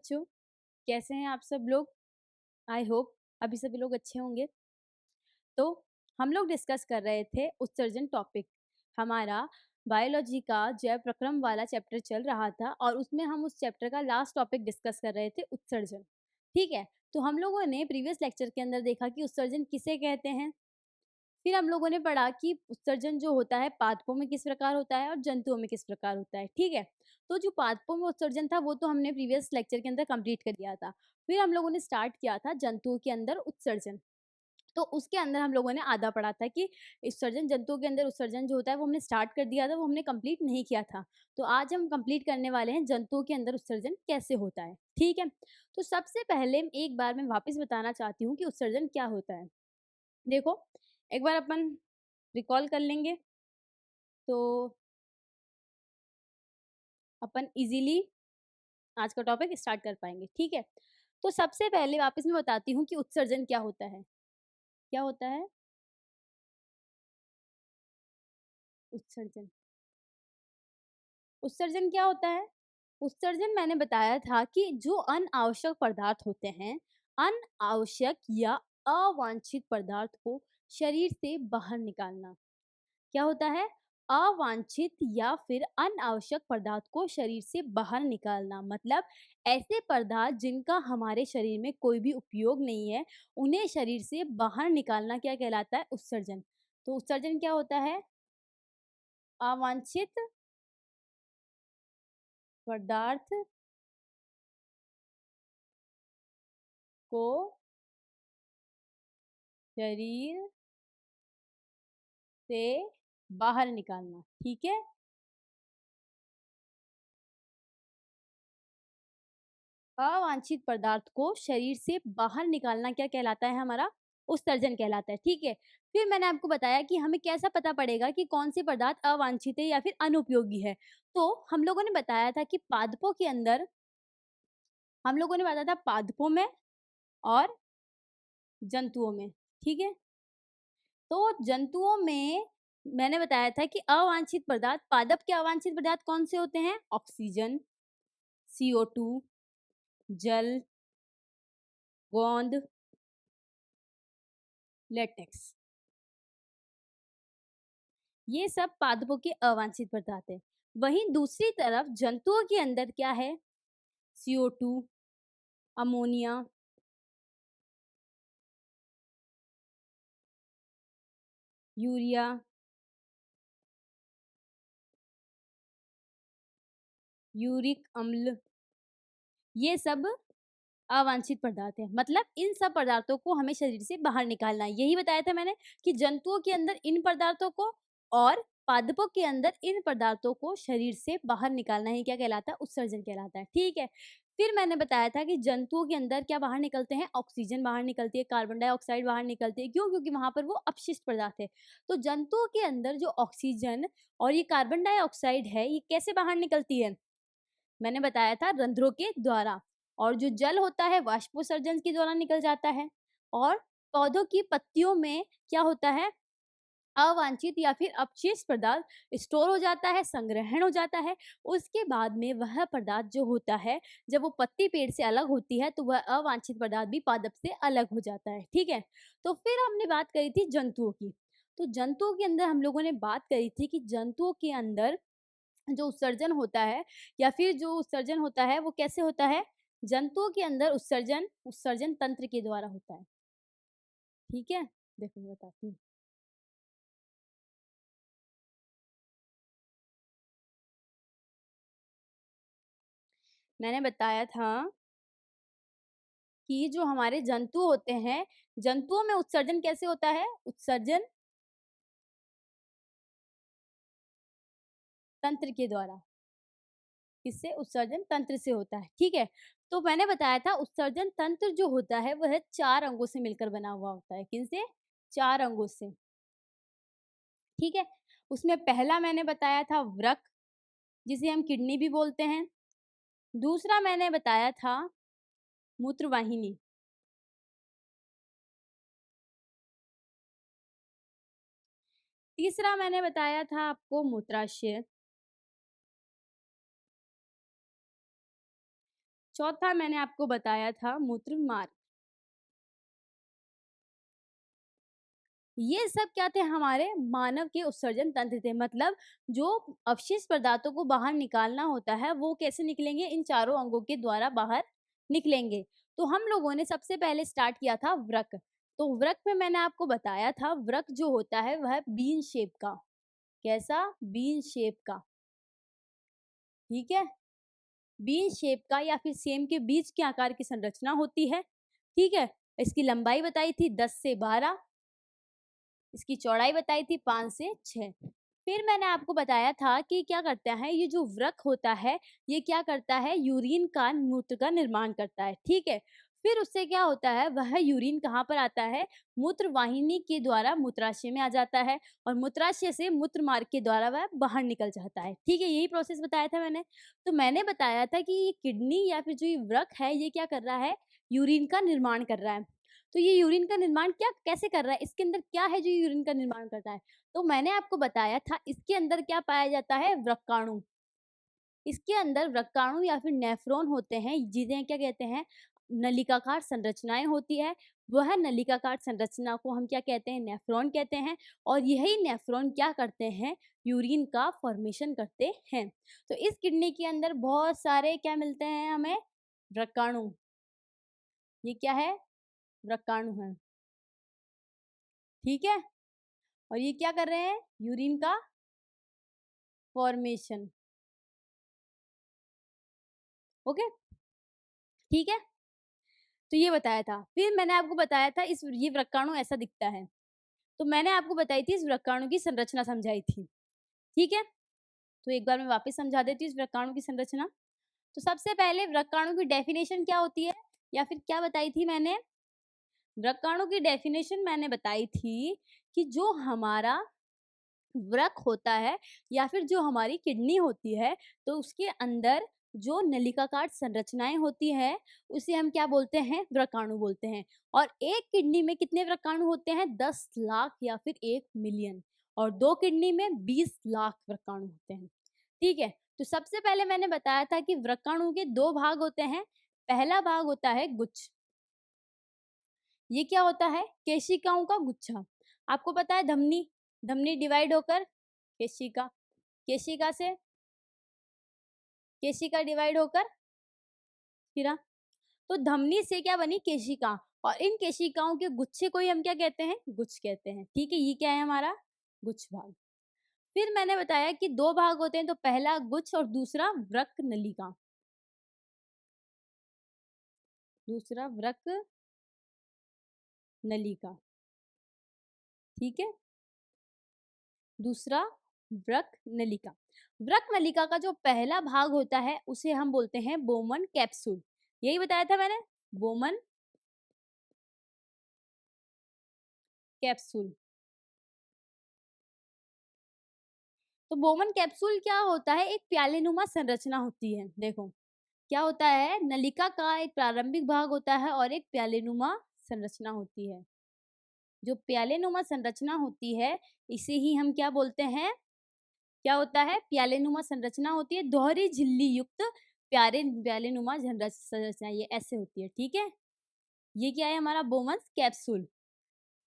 बच्चों, कैसे हैं आप सब लोग? आई होप अभी सभी लोग अच्छे होंगे। तो हम लोग डिस्कस कर रहे थे उत्सर्जन टॉपिक। हमारा बायोलॉजी का जैव प्रक्रम वाला चैप्टर चल रहा था और उसमें हम उस चैप्टर का लास्ट टॉपिक डिस्कस कर रहे थे उत्सर्जन। ठीक है, तो हम लोगों ने प्रीवियस लेक्चर के अंदर देखा कि उत्सर्जन किसे कहते हैं। फिर हम लोगों ने पढ़ा कि उत्सर्जन जो होता है पादपों में किस प्रकार होता है और जंतुओं में किस प्रकार होता है। ठीक है, तो जो पादपों में उत्सर्जन था वो तो हमने प्रीवियस लेक्चर के अंदर कंप्लीट कर दिया था। फिर हम लोगों ने स्टार्ट किया था जंतुओं के अंदर उत्सर्जन। तो उसके अंदर हम लोगों ने आधा पढ़ा था कि उत्सर्जन, जंतुओं के अंदर उत्सर्जन जो होता है वो हमने स्टार्ट कर दिया था, वो हमने कंप्लीट नहीं किया था। तो आज हम कंप्लीट करने वाले हैं जंतुओं के अंदर उत्सर्जन कैसे होता है। ठीक है, तो सबसे पहले एक बार मैं वापस बताना चाहती हूँ कि उत्सर्जन क्या होता है। देखो, एक बार अपन रिकॉल कर लेंगे तो अपन इजीली आज का टॉपिक स्टार्ट कर पाएंगे। ठीक है, तो सबसे पहले वापस मैं बताती हूँ कि उत्सर्जन क्या होता है। क्या होता है उत्सर्जन? उत्सर्जन क्या होता है? उत्सर्जन मैंने बताया था कि जो अनावश्यक पदार्थ होते हैं, अनावश्यक या अवांछित पदार्थ को शरीर से बाहर निकालना। क्या होता है? अवांछित या फिर अनावश्यक पदार्थ को शरीर से बाहर निकालना, मतलब ऐसे पदार्थ जिनका हमारे शरीर में कोई भी उपयोग नहीं है, उन्हें शरीर से बाहर निकालना क्या कहलाता है? उत्सर्जन। तो उत्सर्जन क्या होता है? अवांछित पदार्थ को शरीर से बाहर निकालना। ठीक है, अवांछित पदार्थ को शरीर से बाहर निकालना क्या कहलाता है? हमारा उत्सर्जन कहलाता है। ठीक है, फिर मैंने आपको बताया कि हमें कैसा पता पड़ेगा कि कौन से पदार्थ अवांछित है या फिर अनुपयोगी है। तो हम लोगों ने बताया था कि पादपों के अंदर, हम लोगों ने बताया था पादपों में और जंतुओं में। ठीक है, तो जंतुओं में मैंने बताया था कि अवांछित पदार्थ, पादप के अवांछित पदार्थ कौन से होते हैं? ऑक्सीजन, CO2, जल, गोंद, लेटेक्स। ये सब पादपों के अवांछित पदार्थ है। वहीं दूसरी तरफ जंतुओं के अंदर क्या है? CO2, अमोनिया, यूरिया, यूरिक अम्ल, ये सब अवांछित पदार्थ है। मतलब इन सब पदार्थों को हमें शरीर से बाहर निकालना है। यही बताया था मैंने कि जंतुओं के अंदर इन पदार्थों को और पादपों के अंदर इन पदार्थों को शरीर से बाहर निकालना ही क्या कहलाता है? उत्सर्जन कहलाता है। ठीक है, फिर मैंने बताया था कि जंतुओं के अंदर क्या बाहर निकलते हैं? ऑक्सीजन बाहर निकलती है, कार्बन डाइऑक्साइड बाहर निकलती है। क्यों? क्योंकि वहां पर वो अपशिष्ट पदार्थ है। तो जंतुओं के अंदर जो ऑक्सीजन और ये कार्बन डाइऑक्साइड है, ये कैसे बाहर निकलती है? मैंने बताया था रंध्रों के द्वारा। और जो जल होता है वाष्पोत्सर्जन के द्वारा निकल जाता है। और पौधों की पत्तियों में क्या होता है? अवांछित या फिर अपशिष्ट पदार्थ स्टोर हो जाता है, संग्रहण हो जाता है। उसके बाद में वह पदार्थ जो होता है, जब वो पत्ती पेड़ से अलग होती है तो वह अवांछित पदार्थ भी पादप से अलग हो जाता है। ठीक है, तो फिर हमने बात करी थी जंतुओं की। तो जंतुओं के अंदर हम लोगों ने बात करी थी कि जंतुओं के अंदर जो उत्सर्जन होता है या फिर जो उत्सर्जन होता है वो कैसे होता है? जंतुओं के अंदर उत्सर्जन उत्सर्जन तंत्र के द्वारा होता है। ठीक है, देखो मैं बताती हूँ। मैंने बताया था कि जो हमारे जंतु होते हैं, जंतुओं में उत्सर्जन कैसे होता है? उत्सर्जन तंत्र के द्वारा। किससे? उत्सर्जन तंत्र से होता है। ठीक है, तो मैंने बताया था उत्सर्जन तंत्र जो होता है वह 4 अंगों से मिलकर बना हुआ होता है। किनसे? 4 अंगों से। ठीक है, उसमें पहला मैंने बताया था वृक्क, जिसे हम किडनी भी बोलते हैं। दूसरा मैंने बताया था मूत्रवाहिनी। तीसरा मैंने बताया था आपको मूत्राशय। चौथा मैंने आपको बताया था मूत्र मार्ग। ये सब क्या थे, हमारे मानव के उत्सर्जन तंत्र थे, मतलब जो अवशिष्ट पदार्थों को बाहर निकालना होता है वो कैसे निकलेंगे, इन चारों अंगों के द्वारा बाहर निकलेंगे। तो हम लोगों ने सबसे पहले स्टार्ट किया था वृक्क। तो वृक्क में मैंने आपको बताया था, वृक्क जो होता है वह बीन शेप का, कैसा, बीन शेप का, ठीक है, बीन शेप का या फिर सेम के बीज के आकार की संरचना होती है, ठीक है। इसकी लंबाई बताई थी 10 से 12, इसकी चौड़ाई बताई थी 5 से 6। फिर मैंने आपको बताया था कि क्या करता है ये जो वृक्क होता है, ये क्या करता है, यूरिन का, मूत्र का निर्माण करता है, ठीक है। फिर उससे क्या होता है, वह यूरिन कहाँ पर आता है, मूत्र वाहिनी के द्वारा मूत्राशय में आ जाता है और मूत्राशय से मूत्र मार्ग के द्वारा वह बाहर निकल जाता है, ठीक है। यही प्रोसेस बताया था मैंने। तो मैंने बताया था कि ये किडनी या फिर जो ये वृक्क है ये क्या कर रहा है, यूरिन का निर्माण कर रहा है। तो ये यूरिन का निर्माण क्या कैसे कर रहा है, इसके अंदर क्या है जो यूरिन का निर्माण करता है। तो मैंने आपको बताया था इसके अंदर क्या पाया जाता है, वृक्काणु। इसके अंदर वृक्काणु या फिर नेफ्रॉन होते हैं, जिन्हें क्या कहते हैं, नलिकाकार संरचनाएं होती है। वह नलिकाकार संरचना को हम क्या कहते हैं, नेफ्रॉन कहते हैं। और यही नेफ्रॉन क्या करते हैं, यूरिन का फॉर्मेशन करते हैं। तो इस किडनी के अंदर बहुत सारे क्या मिलते हैं हमें, वृक्काणु। ये क्या है, वृक्काणु है, ठीक है। और ये क्या कर रहे हैं, यूरिन का फॉर्मेशन, ओके, ठीक है। तो ये बताया था। फिर मैंने आपको बताया था इस ये वृक्काणु ऐसा दिखता है। तो मैंने आपको बताई थी इस वृक्काणु की संरचना समझाई थी, ठीक है। तो एक बार मैं वापस समझा देती हूँ इस वृक्काणु की संरचना। तो सबसे पहले वृक्काणु की डेफिनेशन क्या होती है, या फिर क्या बताई थी मैंने, वृक्काणु की डेफिनेशन मैंने बताई थी कि जो हमारा वृक्क होता है या फिर जो हमारी किडनी होती है, तो उसके अंदर जो नलिकाकार संरचनाएं होती है उसे हम क्या बोलते हैं, वृक्काणु बोलते हैं। और एक किडनी में कितने वृक्काणु होते हैं, 10 लाख या फिर 1 मिलियन। और दो किडनी में 20 लाख वृक्काणु होते हैं, ठीक है। तो सबसे पहले मैंने बताया था कि वृक्काणु के दो भाग होते हैं। पहला भाग होता है गुच्छ, ये क्या होता है, केशिकाओं का गुच्छा। आपको पता है धमनी, धमनी डिवाइड होकर केशिका, केशिका से केशिका डिवाइड होकर शिरा। तो धमनी से क्या बनी, केशिका। और इन केशिकाओं के गुच्छे को ही हम क्या कहते हैं, गुच्छ कहते हैं, ठीक है। ये क्या है हमारा गुच्छ भाग। फिर मैंने बताया कि दो भाग होते हैं, तो पहला गुच्छ और दूसरा वृक्क नलिका, दूसरा वृक्क नलिका, ठीक है, दूसरा वृक्क नलिका। वृक्क नलिका का जो पहला भाग होता है उसे हम बोलते हैं बोमन कैप्सूल। यही बताया था मैंने, बोमन कैप्सूल। तो बोमन कैप्सूल क्या होता है, एक प्यालेनुमा संरचना होती है। देखो क्या होता है, नलिका का एक प्रारंभिक भाग होता है और एक प्यालेनुमा संरचना होती है। जो प्यालेनुमा संरचना होती है इसे ही हम क्या बोलते हैं, क्या होता है, प्यालेनुमा संरचना होती है, दोहरी झिल्ली युक्त प्यारे प्यालेनुमा संरचना, ये ऐसे होती है, ठीक है। ये क्या है हमारा बोमन्स कैप्सूल।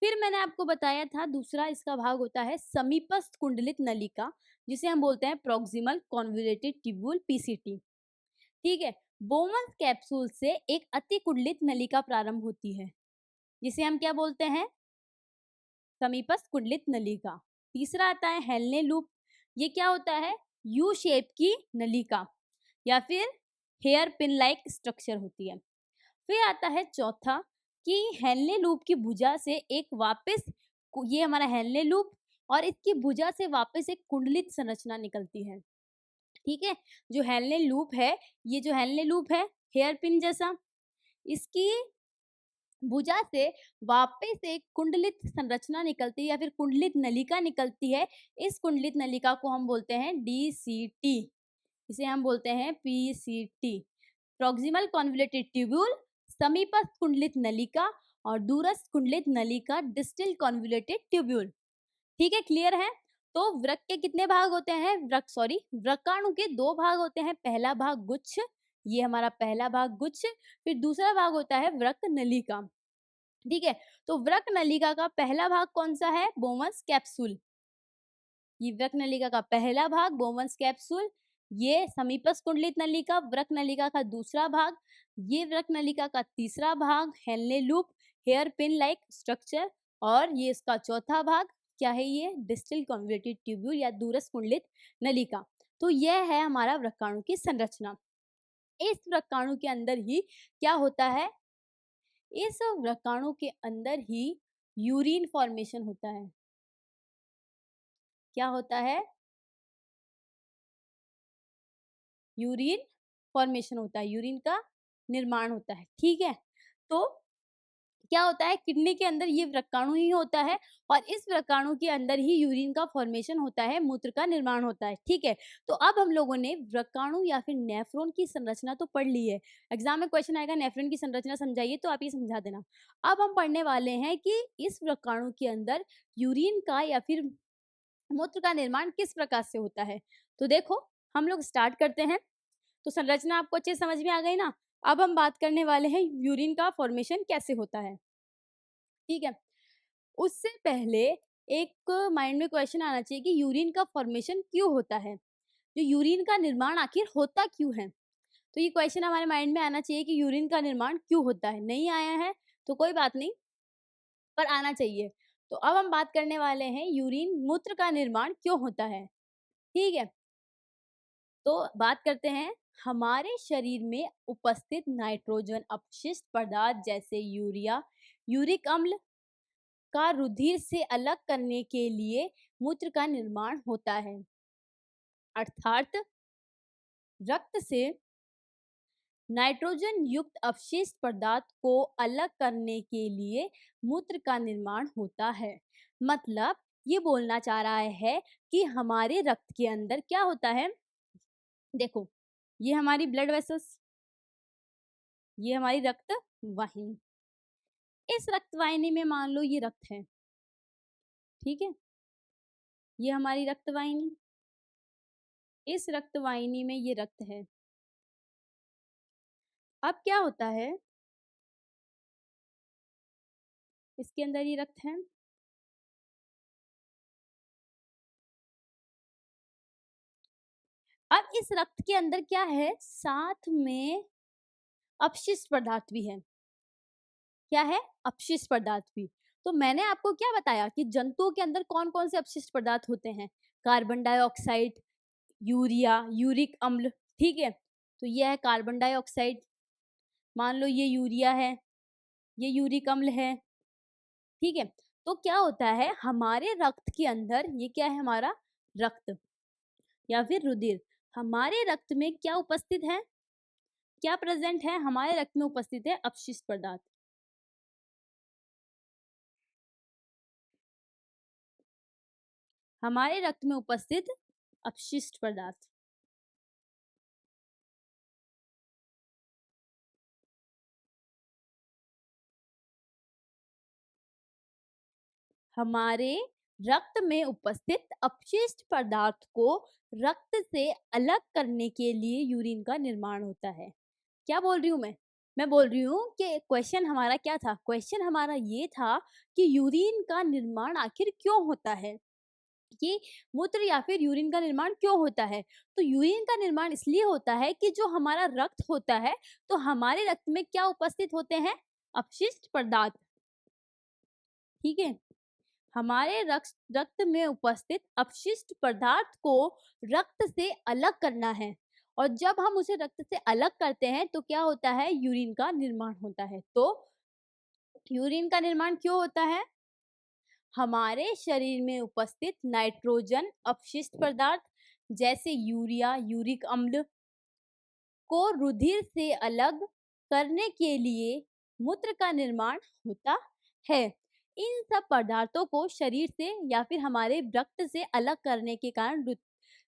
फिर मैंने आपको बताया था दूसरा इसका भाग होता है समीपस्थ कुंडलित नलिका, जिसे हम बोलते हैं प्रोक्सिमल कॉन्वोल्यूटेड ट्यूब्यूल, पीसीटी, ठीक है। बोमन्स कैप्सूल से एक अति कुंडलित नलिका प्रारंभ होती है, जिसे हम क्या बोलते हैं, समीपस्थ कुंडलित नलिका। तीसरा आता है हेलने लूप, ये क्या होता है, यू शेप की नलिका या फिर हेयर पिन लाइक स्ट्रक्चर होती है। फिर आता है चौथा कि हेलने लूप की भुजा से एक वापस, ये हमारा हेलने लूप, और इसकी भुजा से वापस एक कुंडलित संरचना निकलती है, ठीक है। जो हेलने लूप है, ये जो हेलने लूप है हेयर पिन जैसा, इसकी भुजा से वापस एक कुंडलित संरचना निकलती है या फिर कुंडलित नलिका निकलती है। इस कुंडलित नलिका को हम बोलते हैं डीसीटी, इसे हम बोलते हैं पीसीटी, प्रॉक्सिमल कॉन्वोल्यूटेड ट्यूब्यूल, समीपस्थ कुंडलित नलिका और दूरस्थ कुंडलित नलिका डिस्टल कॉन्वोल्यूटेड ट्यूब्यूल, ठीक है, क्लियर है। तो वृक्क के कितने भाग होते हैं, वृक्काणु के दो भाग होते हैं, पहला भाग गुच्छ ये हमारा पहला भाग गुच्छ, फिर दूसरा भाग होता है वृक्क नलिका। ठीक है, तो वृक्क नलिका का पहला भाग कौन सा है? Bowman's capsule. ये वृक्क नलिका का पहला भाग बोमन्स कैप्सूल, ये समीपस्थ कुंडलित नलिका वृक्क नलिका का दूसरा भाग, ये वृक्क नलिका का तीसरा भाग Henle loop hairpin like structure, और ये इसका चौथा भाग क्या है? ये डिस्टल कन्वर्टेड ट्यूब्यूल या दूरस्थ कुंडलित नलिका। तो यह है हमारा वृक्काणु की संरचना। इस वृक्काणु के अंदर ही क्या होता है? इस वृक्काणु के अंदर ही यूरिन फॉर्मेशन होता है। क्या होता है? यूरिन फॉर्मेशन होता है, यूरिन का निर्माण होता है। ठीक है, तो क्या होता है? किडनी के अंदर ये वृक्काणु ही होता है और इस वृक्काणु के अंदर ही यूरिन का फॉर्मेशन होता है, मूत्र का निर्माण होता है। ठीक है, तो अब हम लोगों ने वृक्काणु या फिर नेफ्रॉन की संरचना तो पढ़ ली है। एग्जाम में क्वेश्चन आएगा नेफ्रॉन की संरचना समझाइए, तो आप ये समझा देना। अब हम पढ़ने वाले हैं कि इस वृक्काणु के अंदर यूरिन का या फिर मूत्र का निर्माण किस प्रकार से होता है। तो देखो, हम लोग स्टार्ट करते हैं। तो संरचना आपको अच्छे समझ में आ गई ना। अब हम बात करने वाले हैं यूरिन का फॉर्मेशन कैसे होता है। ठीक है, उससे पहले एक माइंड में क्वेश्चन आना चाहिए कि यूरिन का फॉर्मेशन क्यों होता है, जो यूरिन का निर्माण आखिर होता क्यों है। तो ये क्वेश्चन हमारे माइंड में आना चाहिए कि यूरिन का निर्माण क्यों होता है। नहीं आया है तो कोई बात नहीं, पर आना चाहिए। तो अब हम बात करने वाले हैं यूरिन मूत्र का निर्माण क्यों होता है। ठीक है, तो बात करते हैं हमारे शरीर में उपस्थित नाइट्रोजन अपशिष्ट पदार्थ जैसे यूरिया, यूरिक अम्ल का रुधिर से अलग करने के लिए मूत्र का निर्माण होता है। अर्थात रक्त से नाइट्रोजन युक्त अपशिष्ट पदार्थ को अलग करने के लिए मूत्र का निर्माण होता है। मतलब ये बोलना चाह रहा है कि हमारे रक्त के अंदर क्या होता है। देखो, ये हमारी ब्लड वेसल्स, ये हमारी रक्त वाहिनी। इस रक्त वाहिनी में मान लो ये रक्त है। ठीक है, ये हमारी रक्त वाहिनी, इस रक्त वाहिनी में ये रक्त है। अब क्या होता है, इसके अंदर ये रक्त है। अब इस रक्त के अंदर क्या है? साथ में अपशिष्ट पदार्थ भी है। क्या है? अपशिष्ट पदार्थ भी। तो मैंने आपको क्या बताया कि जंतुओं के अंदर कौन कौन से अपशिष्ट पदार्थ होते हैं? कार्बन डाइऑक्साइड, यूरिया, यूरिक अम्ल। ठीक है, तो यह है कार्बन डाइऑक्साइड, मान लो ये यूरिया है, ये यूरिक अम्ल है। ठीक है, तो क्या होता है हमारे रक्त के अंदर, ये क्या है हमारा रक्त या फिर रुधिर, हमारे रक्त में क्या उपस्थित है? क्या प्रेजेंट है? हमारे रक्त में उपस्थित है अपशिष्ट पदार्थ। हमारे रक्त में उपस्थित अपशिष्ट पदार्थ। हमारे रक्त में उपस्थित अपशिष्ट पदार्थ को रक्त से अलग करने के लिए यूरिन का निर्माण होता है। क्या बोल रही हूँ मैं बोल रही हूँ कि क्वेश्चन हमारा क्या था? क्वेश्चन हमारा ये था कि यूरिन का निर्माण आखिर क्यों होता है, कि मूत्र या फिर यूरिन का निर्माण क्यों होता है। तो यूरिन का निर्माण इसलिए होता है कि जो हमारा रक्त होता है, तो हमारे रक्त में क्या उपस्थित होते हैं? अपशिष्ट पदार्थ। ठीक है, हमारे रक्त में उपस्थित अपशिष्ट पदार्थ को रक्त से अलग करना है, और जब हम उसे रक्त से अलग करते हैं तो क्या होता है? यूरिन का निर्माण होता है। तो यूरिन का निर्माण क्यों होता है? हमारे शरीर में उपस्थित नाइट्रोजन अपशिष्ट पदार्थ जैसे यूरिया, यूरिक अम्ल को रुधिर से अलग करने के लिए मूत्र का निर्माण होता है। इन सब पदार्थों को शरीर से या फिर हमारे रक्त से अलग करने के कारण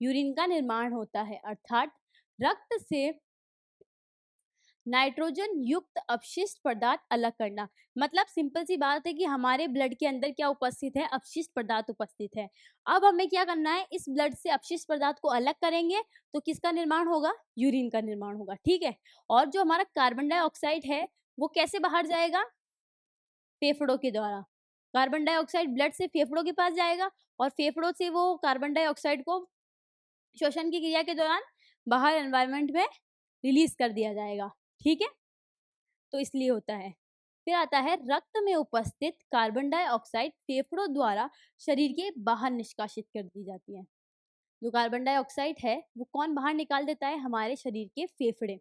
यूरिन का निर्माण होता है। अर्थात रक्त से नाइट्रोजन युक्त अपशिष्ट पदार्थ अलग करना। मतलब सिंपल सी बात है कि हमारे ब्लड के अंदर क्या उपस्थित है, अपशिष्ट पदार्थ उपस्थित है। अब हमें क्या करना है, इस ब्लड से अपशिष्ट पदार्थ को अलग करेंगे तो किसका निर्माण होगा, यूरिन का निर्माण होगा। ठीक है, और जो हमारा कार्बन डाइऑक्साइड है वो कैसे बाहर जाएगा, फेफड़ों के द्वारा। कार्बन डाइऑक्साइड ब्लड से फेफड़ों के पास जाएगा और फेफड़ों से वो कार्बन डाइऑक्साइड को श्वसन की क्रिया के दौरान बाहर एनवायरनमेंट में रिलीज कर दिया जाएगा। ठीक है, तो इसलिए होता है। फिर आता है रक्त में उपस्थित कार्बन डाइऑक्साइड फेफड़ों द्वारा शरीर के बाहर निष्कासित कर दी जाती है। जो कार्बन डाइऑक्साइड है वो कौन बाहर निकाल देता है, हमारे शरीर के फेफड़े।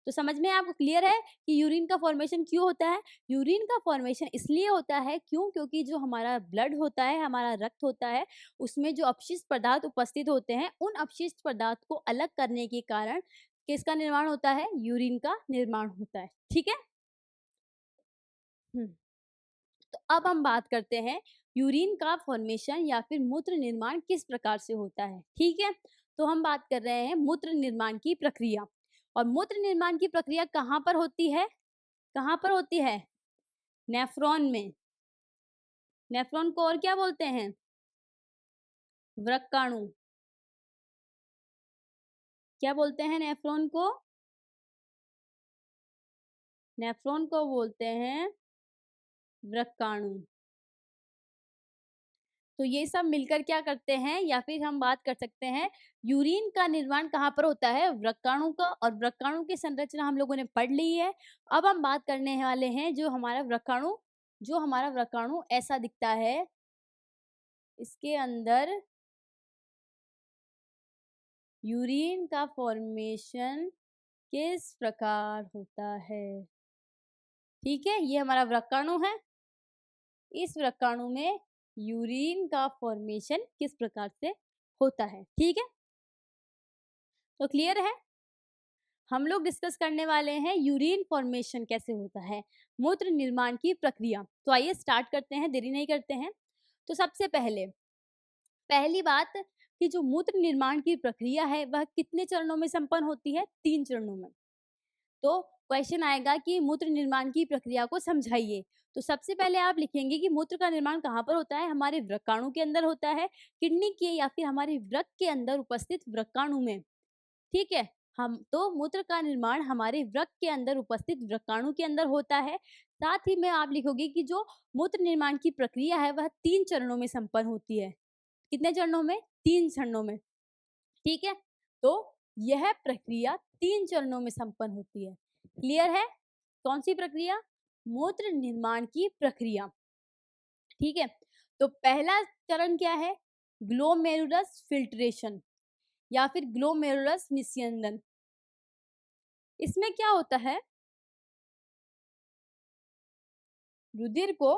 तो समझ में आपको क्लियर है कि यूरिन का फॉर्मेशन क्यों होता है। यूरिन का फॉर्मेशन इसलिए होता है क्योंकि जो हमारा ब्लड होता है, हमारा रक्त होता है, उसमें जो अपशिष्ट पदार्थ उपस्थित होते हैं, उन अपशिष्ट पदार्थ को अलग करने के कारण किसका निर्माण होता है, यूरिन का निर्माण होता है। ठीक है। तो अब हम बात करते हैं यूरिन का फॉर्मेशन या फिर मूत्र निर्माण किस प्रकार से होता है। ठीक है, तो हम बात कर रहे हैं मूत्र निर्माण की प्रक्रिया। और मूत्र निर्माण की प्रक्रिया कहाँ पर होती है, कहाँ पर होती है, नेफ्रॉन में। नेफ्रॉन को और क्या बोलते हैं, वृक्काणु। क्या बोलते हैं नेफ्रॉन को, नेफ्रॉन को बोलते हैं वृक्काणु। तो ये सब मिलकर क्या करते हैं, या फिर हम बात कर सकते हैं यूरिन का निर्माण कहाँ पर होता है, वृक्काणु का। और वृक्काणु की संरचना हम लोगों ने पढ़ ली है। अब हम बात करने वाले हैं जो हमारा वृक्काणु, जो हमारा वृक्काणु ऐसा दिखता है, इसके अंदर यूरिन का फॉर्मेशन किस प्रकार होता है। ठीक है, ये हमारा वृक्काणु है। इस वृक्काणु में यूरिन का फॉर्मेशन किस प्रकार से होता है। ठीक है, तो क्लियर है। हम लोग डिस्कस करने वाले हैं यूरिन फॉर्मेशन कैसे होता है, मूत्र निर्माण की प्रक्रिया। तो आइए स्टार्ट करते हैं, देरी नहीं करते हैं। तो सबसे पहले पहली बात कि जो मूत्र निर्माण की प्रक्रिया है वह कितने चरणों में संपन्न होती है, 3 चरणों में। तो क्वेश्चन आएगा कि मूत्र निर्माण की प्रक्रिया को समझाइए। तो सबसे पहले आप लिखेंगे कि मूत्र का निर्माण कहाँ पर होता है, हमारे वृक्काणु के अंदर होता है, किडनी के या फिर हमारे वृक्क के अंदर उपस्थित वृक्काणु में। ठीक है, हम तो मूत्र का निर्माण हमारे वृक्क के अंदर उपस्थित वृक्काणु के अंदर होता है। साथ ही में आप लिखोगे कि जो मूत्र निर्माण की प्रक्रिया है वह 3 चरणों में संपन्न होती है। कितने चरणों में, 3 चरणों में। ठीक है, तो यह प्रक्रिया 3 चरणों में संपन्न होती है। क्लियर है, कौन सी प्रक्रिया, मूत्र निर्माण की प्रक्रिया। ठीक है, तो पहला चरण क्या है, ग्लोमेरुलस फिल्ट्रेशन या फिर ग्लोमेरुलस निस्यंदन। इसमें क्या होता है, रुधिर को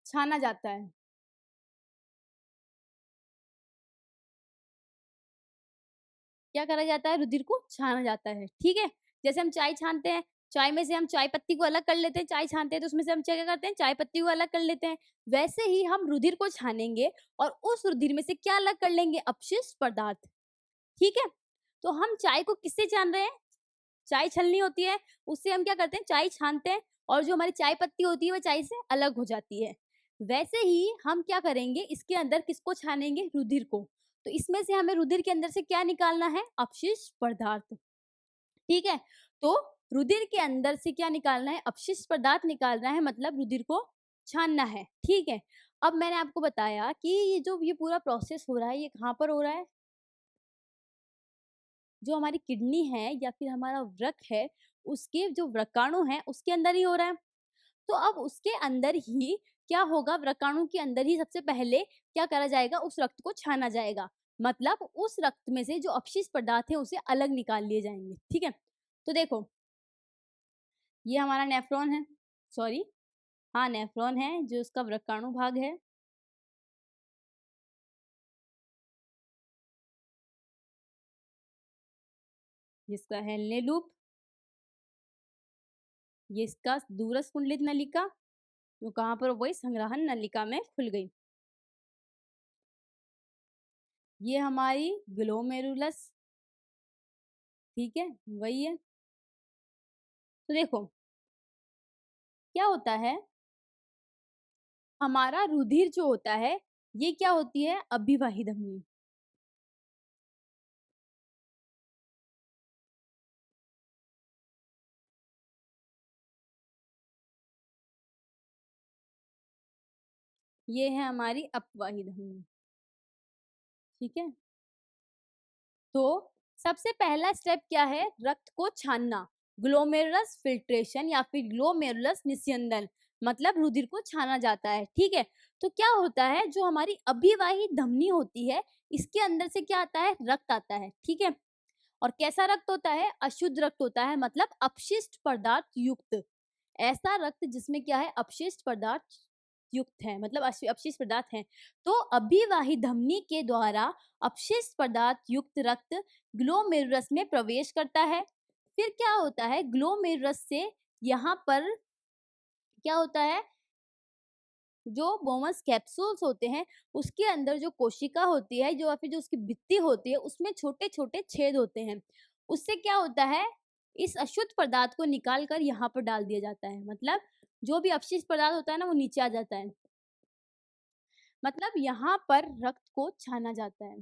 छाना जाता है। क्या करा जाता है, रुधिर को छाना जाता है। ठीक है, जैसे हम चाय छानते हैं, चाय में से हम चाय पत्ती को अलग कर लेते हैं, चाय छानते हैं तो उसमें से हम क्या करते हैं, चाय पत्ती को अलग कर लेते हैं। वैसे ही हम रुधिर को छानेंगे और उस रुधिर में से क्या अलग कर लेंगे, अपशिष्ट पदार्थ। ठीक है, तो हम चाय को किससे छान रहे हैं, चाय छलनी होती है, उससे हम क्या करते हैं, चाय छानते हैं और जो हमारी चाय पत्ती होती है वह चाय से अलग हो जाती है। वैसे ही हम क्या करेंगे, इसके अंदर किसको छानेंगे, रुधिर को। तो इसमें से हमें रुधिर के अंदर से क्या निकालना है, अपशिष्ट पदार्थ। ठीक है, तो रुधिर के अंदर से क्या निकालना है, अपशिष्ट पदार्थ निकालना है, मतलब रुधिर को छानना है। ठीक है, अब मैंने आपको बताया कि ये पूरा प्रोसेस हो रहा है, ये कहाँ पर हो रहा है, जो हमारी किडनी है या फिर हमारा वृक्क है, उसके जो वृक्काणु है उसके अंदर ही हो रहा है। तो अब उसके अंदर ही क्या होगा, वृक्काणु के अंदर ही सबसे पहले क्या करा जाएगा, उस रक्त को छाना जाएगा। मतलब उस रक्त में से जो अपशिष्ट पदार्थ है उसे अलग निकाल लिए जाएंगे। ठीक है, तो देखो ये हमारा नेफ्रॉन है, सॉरी, हाँ नेफ्रॉन है जो उसका वृक्काणु भाग है। जिसका हेलने लूप, ये इसका दूरस्थ कुंडलित नलिका, जो कहाँ पर, वही संग्रहण नलिका में खुल गई। ये हमारी ग्लोमेरुलस, ठीक है, वही है। तो देखो क्या होता है, हमारा रुधिर जो होता है ये क्या होती है, अभिवाही धमनी। ये है हमारी अपवाही धमनी। ठीक है, तो सबसे पहला स्टेप क्या है, रक्त को छानना, ग्लोमेरुलस फिल्ट्रेशन या फिर ग्लोमेरुलस निस्यंदन, मतलब रुधिर को छाना जाता है। ठीक है, तो क्या होता है, जो हमारी अभिवाही धमनी होती है इसके अंदर से क्या आता है, रक्त आता है। ठीक है, और कैसा रक्त होता है, अशुद्ध रक्त होता है, मतलब अपशिष्ट पदार्थ युक्त, ऐसा रक्त जिसमें क्या है, अपशिष्ट पदार्थ युक्त है, मतलब अपशिष्ट पदार्थ है। तो अभिवाही धमनी के द्वारा अपशिष्ट पदार्थ युक्त रक्त ग्लोमेरुलस में प्रवेश करता है। फिर क्या होता है, ग्लोमेरुलस से यहाँ पर क्या होता है, जो बोमस कैप्सूल्स होते हैं उसके अंदर जो कोशिका होती है, जो फिर जो उसकी भित्ति होती है उसमें छोटे छोटे छेद होते हैं। उससे क्या होता है, इस अशुद्ध पदार्थ को निकाल कर यहाँ पर डाल दिया जाता है, मतलब जो भी अपशिष्ट पदार्थ होता है ना वो नीचे आ जाता है, मतलब यहाँ पर रक्त को छाना जाता है।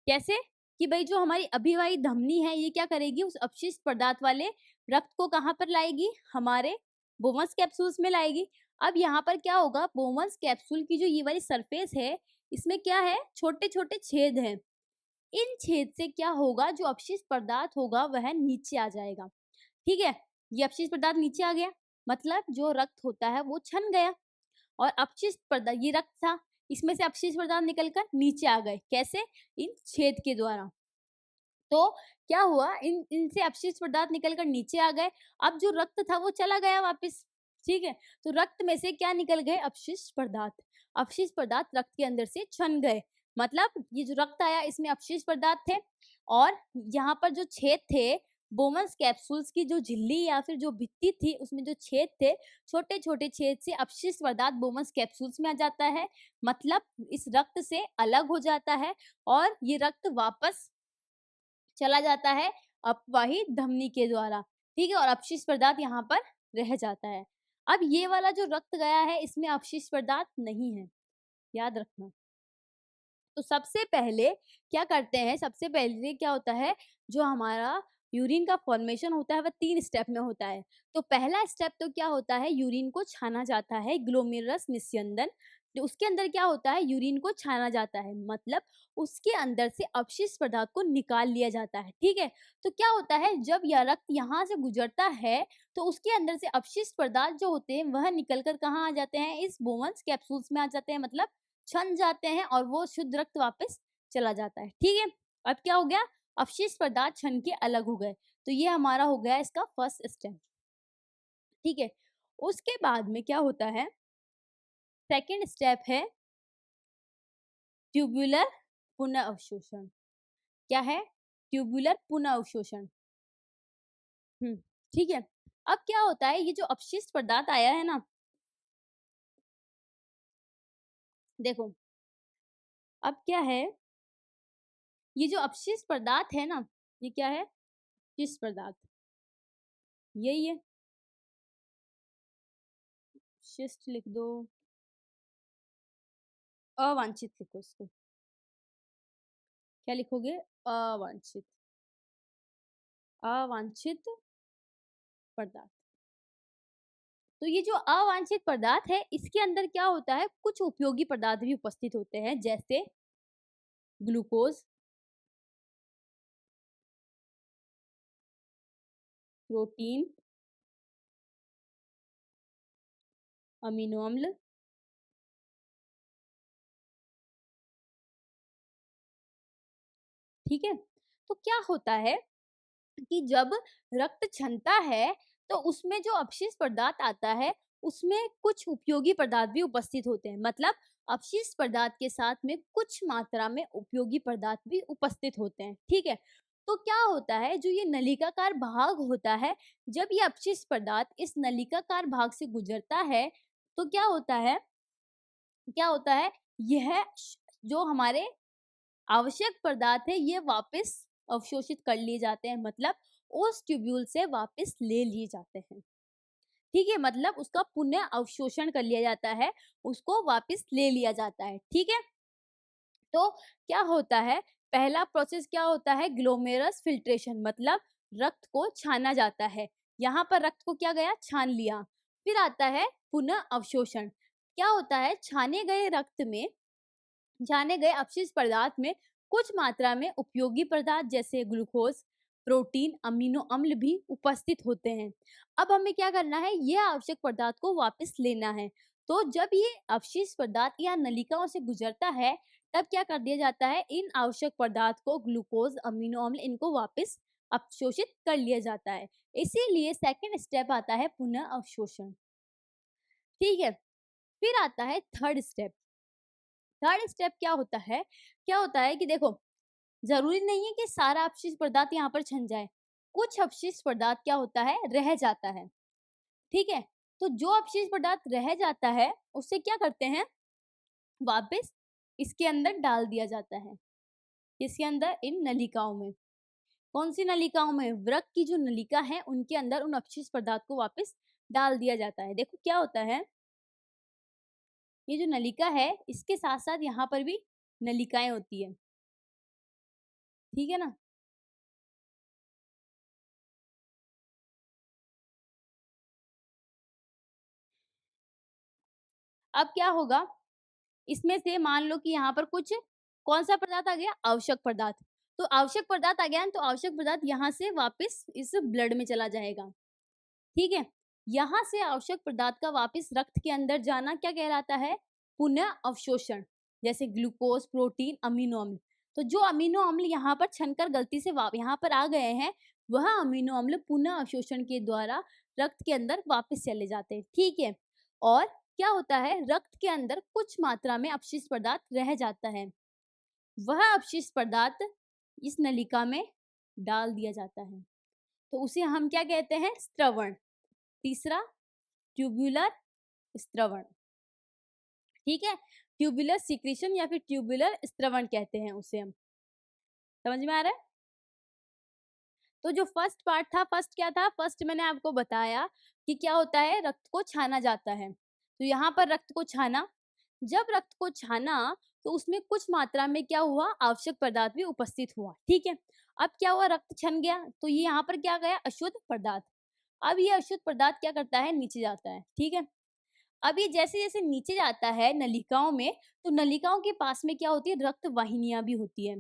कैसे, कि भाई जो हमारी अभिवाही धमनी है ये क्या करेगी, उस अपशिष्ट पदार्थ वाले रक्त को कहाँ पर लाएगी, हमारे बोमस कैप्सूल्स में लाएगी। अब यहाँ पर क्या होगा, बोमस कैप्सूल की जो ये वाली सरफेस है इसमें क्या है, छोटे छोटे छेद हैं। इन छेद से क्या होगा, जो अपशिष्ट पदार्थ होगा वह नीचे आ जाएगा। ठीक है, ये अपशिष्ट पदार्थ नीचे आ गया, मतलब जो रक्त होता है वो छन गया, और अपशिष्ट पदार्थ, ये रक्त था, इसमें से अपशिष्ट पदार्थ निकलकर नीचे आ गए, कैसे, इन छेद के द्वारा। तो क्या हुआ, इन इनसे अपशिष्ट पदार्थ निकलकर नीचे आ गए। अब जो रक्त था वो चला गया वापस। ठीक है, तो रक्त में से क्या निकल गए, अपशिष्ट पदार्थ। अपशिष्ट पदार्थ रक्त के अंदर से छन गए, मतलब ये जो रक्त आया इसमें अपशिष्ट पदार्थ थे, और यहाँ पर जो छेद थे, बोमस कैप्सूल्स की जो झिल्ली या फिर जो भित्ति थी उसमें जो छेद थे, छोटे छोटे छेद से अपशिष्ट पदार्थ बोमस कैप्सूल्स में आ जाता है, मतलब इस रक्त से अलग हो जाता है, और ये रक्त वापस चला जाता है अपवाही धमनी के द्वारा। ठीक है, और अपशिष्ट पदार्थ यहाँ पर रह जाता है। अब ये वाला जो रक्त गया है इसमें अपशिष्ट पदार्थ नहीं है, याद रखना। तो सबसे पहले क्या करते हैं, सबसे पहले क्या होता है, जो हमारा यूरिन का फॉर्मेशन होता है वह 3 स्टेप में होता है। तो पहला स्टेप तो क्या होता है, यूरिन को छाना जाता है, ग्लोमेरुलस निस्यंदन। तो उसके अंदर क्या होता है, यूरिन को छाना जाता है, मतलब उसके अंदर से अपशिष्ट पदार्थ को निकाल लिया जाता है। ठीक है, तो क्या होता है, जब यह रक्त यहाँ से गुजरता है तो उसके अंदर से अपशिष्ट पदार्थ जो होते हैं वह निकल कर कहाँ आ जाते हैं, इस बोमन्स कैप्सूल्स में आ जाते हैं, मतलब छन जाते हैं, और वो शुद्ध रक्त वापस चला जाता है। ठीक है, अब क्या हो गया, अपशिष्ट पदार्थ छन के अलग हो गए। तो ये हमारा हो गया इसका फर्स्ट स्टेप। ठीक है, उसके बाद में क्या होता है, सेकेंड स्टेप है ट्यूबुलर पुनः अवशोषण। क्या है, ट्यूबुलर पुनः अवशोषण। ठीक है, अब क्या होता है, ये जो अपशिष्ट पदार्थ आया है ना, देखो अब क्या है, ये जो अपशिष्ट पदार्थ है ना, ये क्या है, अपशिष्ट पदार्थ, यही है, शिष्ट लिख दो, अवांछित लिखो इसको, क्या लिखोगे, अवांछित, अवांछित पदार्थ। तो ये जो अवांछित पदार्थ है इसके अंदर क्या होता है, कुछ उपयोगी पदार्थ भी उपस्थित होते हैं, जैसे ग्लूकोज, प्रोटीन, अमीनो अम्ल, ठीक है। तो क्या होता है कि जब रक्त छनता है तो उसमें जो अपशिष्ट पदार्थ आता है उसमें कुछ उपयोगी पदार्थ भी उपस्थित होते हैं, मतलब अपशिष्ट पदार्थ के साथ में कुछ मात्रा में उपयोगी पदार्थ भी उपस्थित होते हैं। ठीक है, तो क्या होता है, जो ये नलिकाकार भाग होता है, जब ये अपशिष्ट पदार्थ इस नलिकाकार भाग से गुजरता है तो क्या होता है, क्या होता है, यह जो हमारे आवश्यक पदार्थ है ये वापस अवशोषित कर लिए जाते हैं, मतलब उस ट्यूब्यूल से वापस ले लिए जाते हैं। ठीक है, मतलब उसका पुनः अवशोषण कर लिया जाता है, उसको वापस ले लिया जाता है। ठीक है, तो क्या होता है, पहला प्रोसेस क्या होता है, ग्लोमेरुलस फिल्ट्रेशन, मतलब रक्त को छाना जाता है। यहाँ पर रक्त को क्या गया, छान लिया। फिर आता है पुनः अवशोषण। क्या होता है, छाने गए अपशिष्ट पदार्थ में कुछ मात्रा में उपयोगी पदार्थ जैसे ग्लूकोज, प्रोटीन, अमीनो अम्ल भी उपस्थित होते हैं। अब हमें क्या करना है, ये आवश्यक पदार्थ को वापस लेना है। तो जब ये अपशिष्ट पदार्थ या नलिकाओं से गुजरता है, तब क्या कर दिया जाता है, इन आवश्यक पदार्थ को, ग्लूकोज, अमीनो अम्ल, इनको वापस अवशोषित कर लिया जाता है। इसीलिए सेकंड स्टेप आता है पुनः अवशोषण। ठीक है, फिर आता है थर्ड स्टेप। थर्ड स्टेप क्या होता है कि देखो, जरूरी नहीं है कि सारा अपशिष्ट पदार्थ यहाँ पर छन जाए। कुछ अपशिष्ट पदार्थ क्या होता है, रह जाता है। ठीक है, तो जो अपशिष्ट पदार्थ रह जाता है, उसे क्या करते हैं, वापस इसके अंदर डाल दिया जाता है। इसके अंदर, इन नलिकाओं में। कौन सी नलिकाओं में, वृक्क की जो नलिका है उनके अंदर उन अपशिष्ट पदार्थ को वापस डाल दिया जाता है। देखो क्या होता है, ये जो नलिका है इसके साथ साथ यहाँ पर भी नलिकाएं होती है। ठीक है ना। अब क्या होगा, इसमें से मान लो कि यहाँ पर कुछ, कौन सा पदार्थ आ गया, आवश्यक पदार्थ। तो आवश्यक पदार्थ आ गया तो आवश्यक पदार्थ यहाँ से वापस इस ब्लड में चला जाएगा। ठीक है, यहाँ से आवश्यक पदार्थ का वापस रक्त के अंदर जाना क्या कहलाता है, पुनः अवशोषण। जैसे ग्लूकोज, प्रोटीन, अमीनो अम्ल। तो जो अमीनो अम्ल यहाँ पर छनकर गलती से यहाँ पर आ गए हैं, वह अमीनो अम्ल पुनः अवशोषण के द्वारा रक्त के अंदर वापस चले जाते हैं। ठीक है, और क्या होता है, रक्त के अंदर कुछ मात्रा में अपशिष्ट पदार्थ रह जाता है। वह अपशिष्ट पदार्थ इस नलिका में डाल दिया जाता है, तो उसे हम क्या कहते हैं, स्त्रवण। तीसरा, ट्यूब्यूलर स्त्रवण। ठीक है, ट्यूबुलर सिक्रीशन या फिर ट्यूबुलर स्त्रवण कहते हैं उसे हम। समझ में आ रहा है। तो जो फर्स्ट पार्ट था, फर्स्ट क्या था, फर्स्ट मैंने आपको बताया कि क्या होता है, रक्त को छाना जाता है। तो यहाँ पर रक्त को छाना, जब रक्त को छाना तो उसमें कुछ मात्रा में क्या हुआ, आवश्यक पदार्थ भी उपस्थित हुआ। ठीक है, अब क्या हुआ, रक्त छन गया तो ये यहाँ पर क्या गया, अशुद्ध पदार्थ। अब ये अशुद्ध पदार्थ क्या करता है, नीचे जाता है। ठीक है, अब ये जैसे जैसे नीचे जाता है नलिकाओं में, तो नलिकाओं के पास में क्या होती है, रक्त वाहिनियां भी होती है।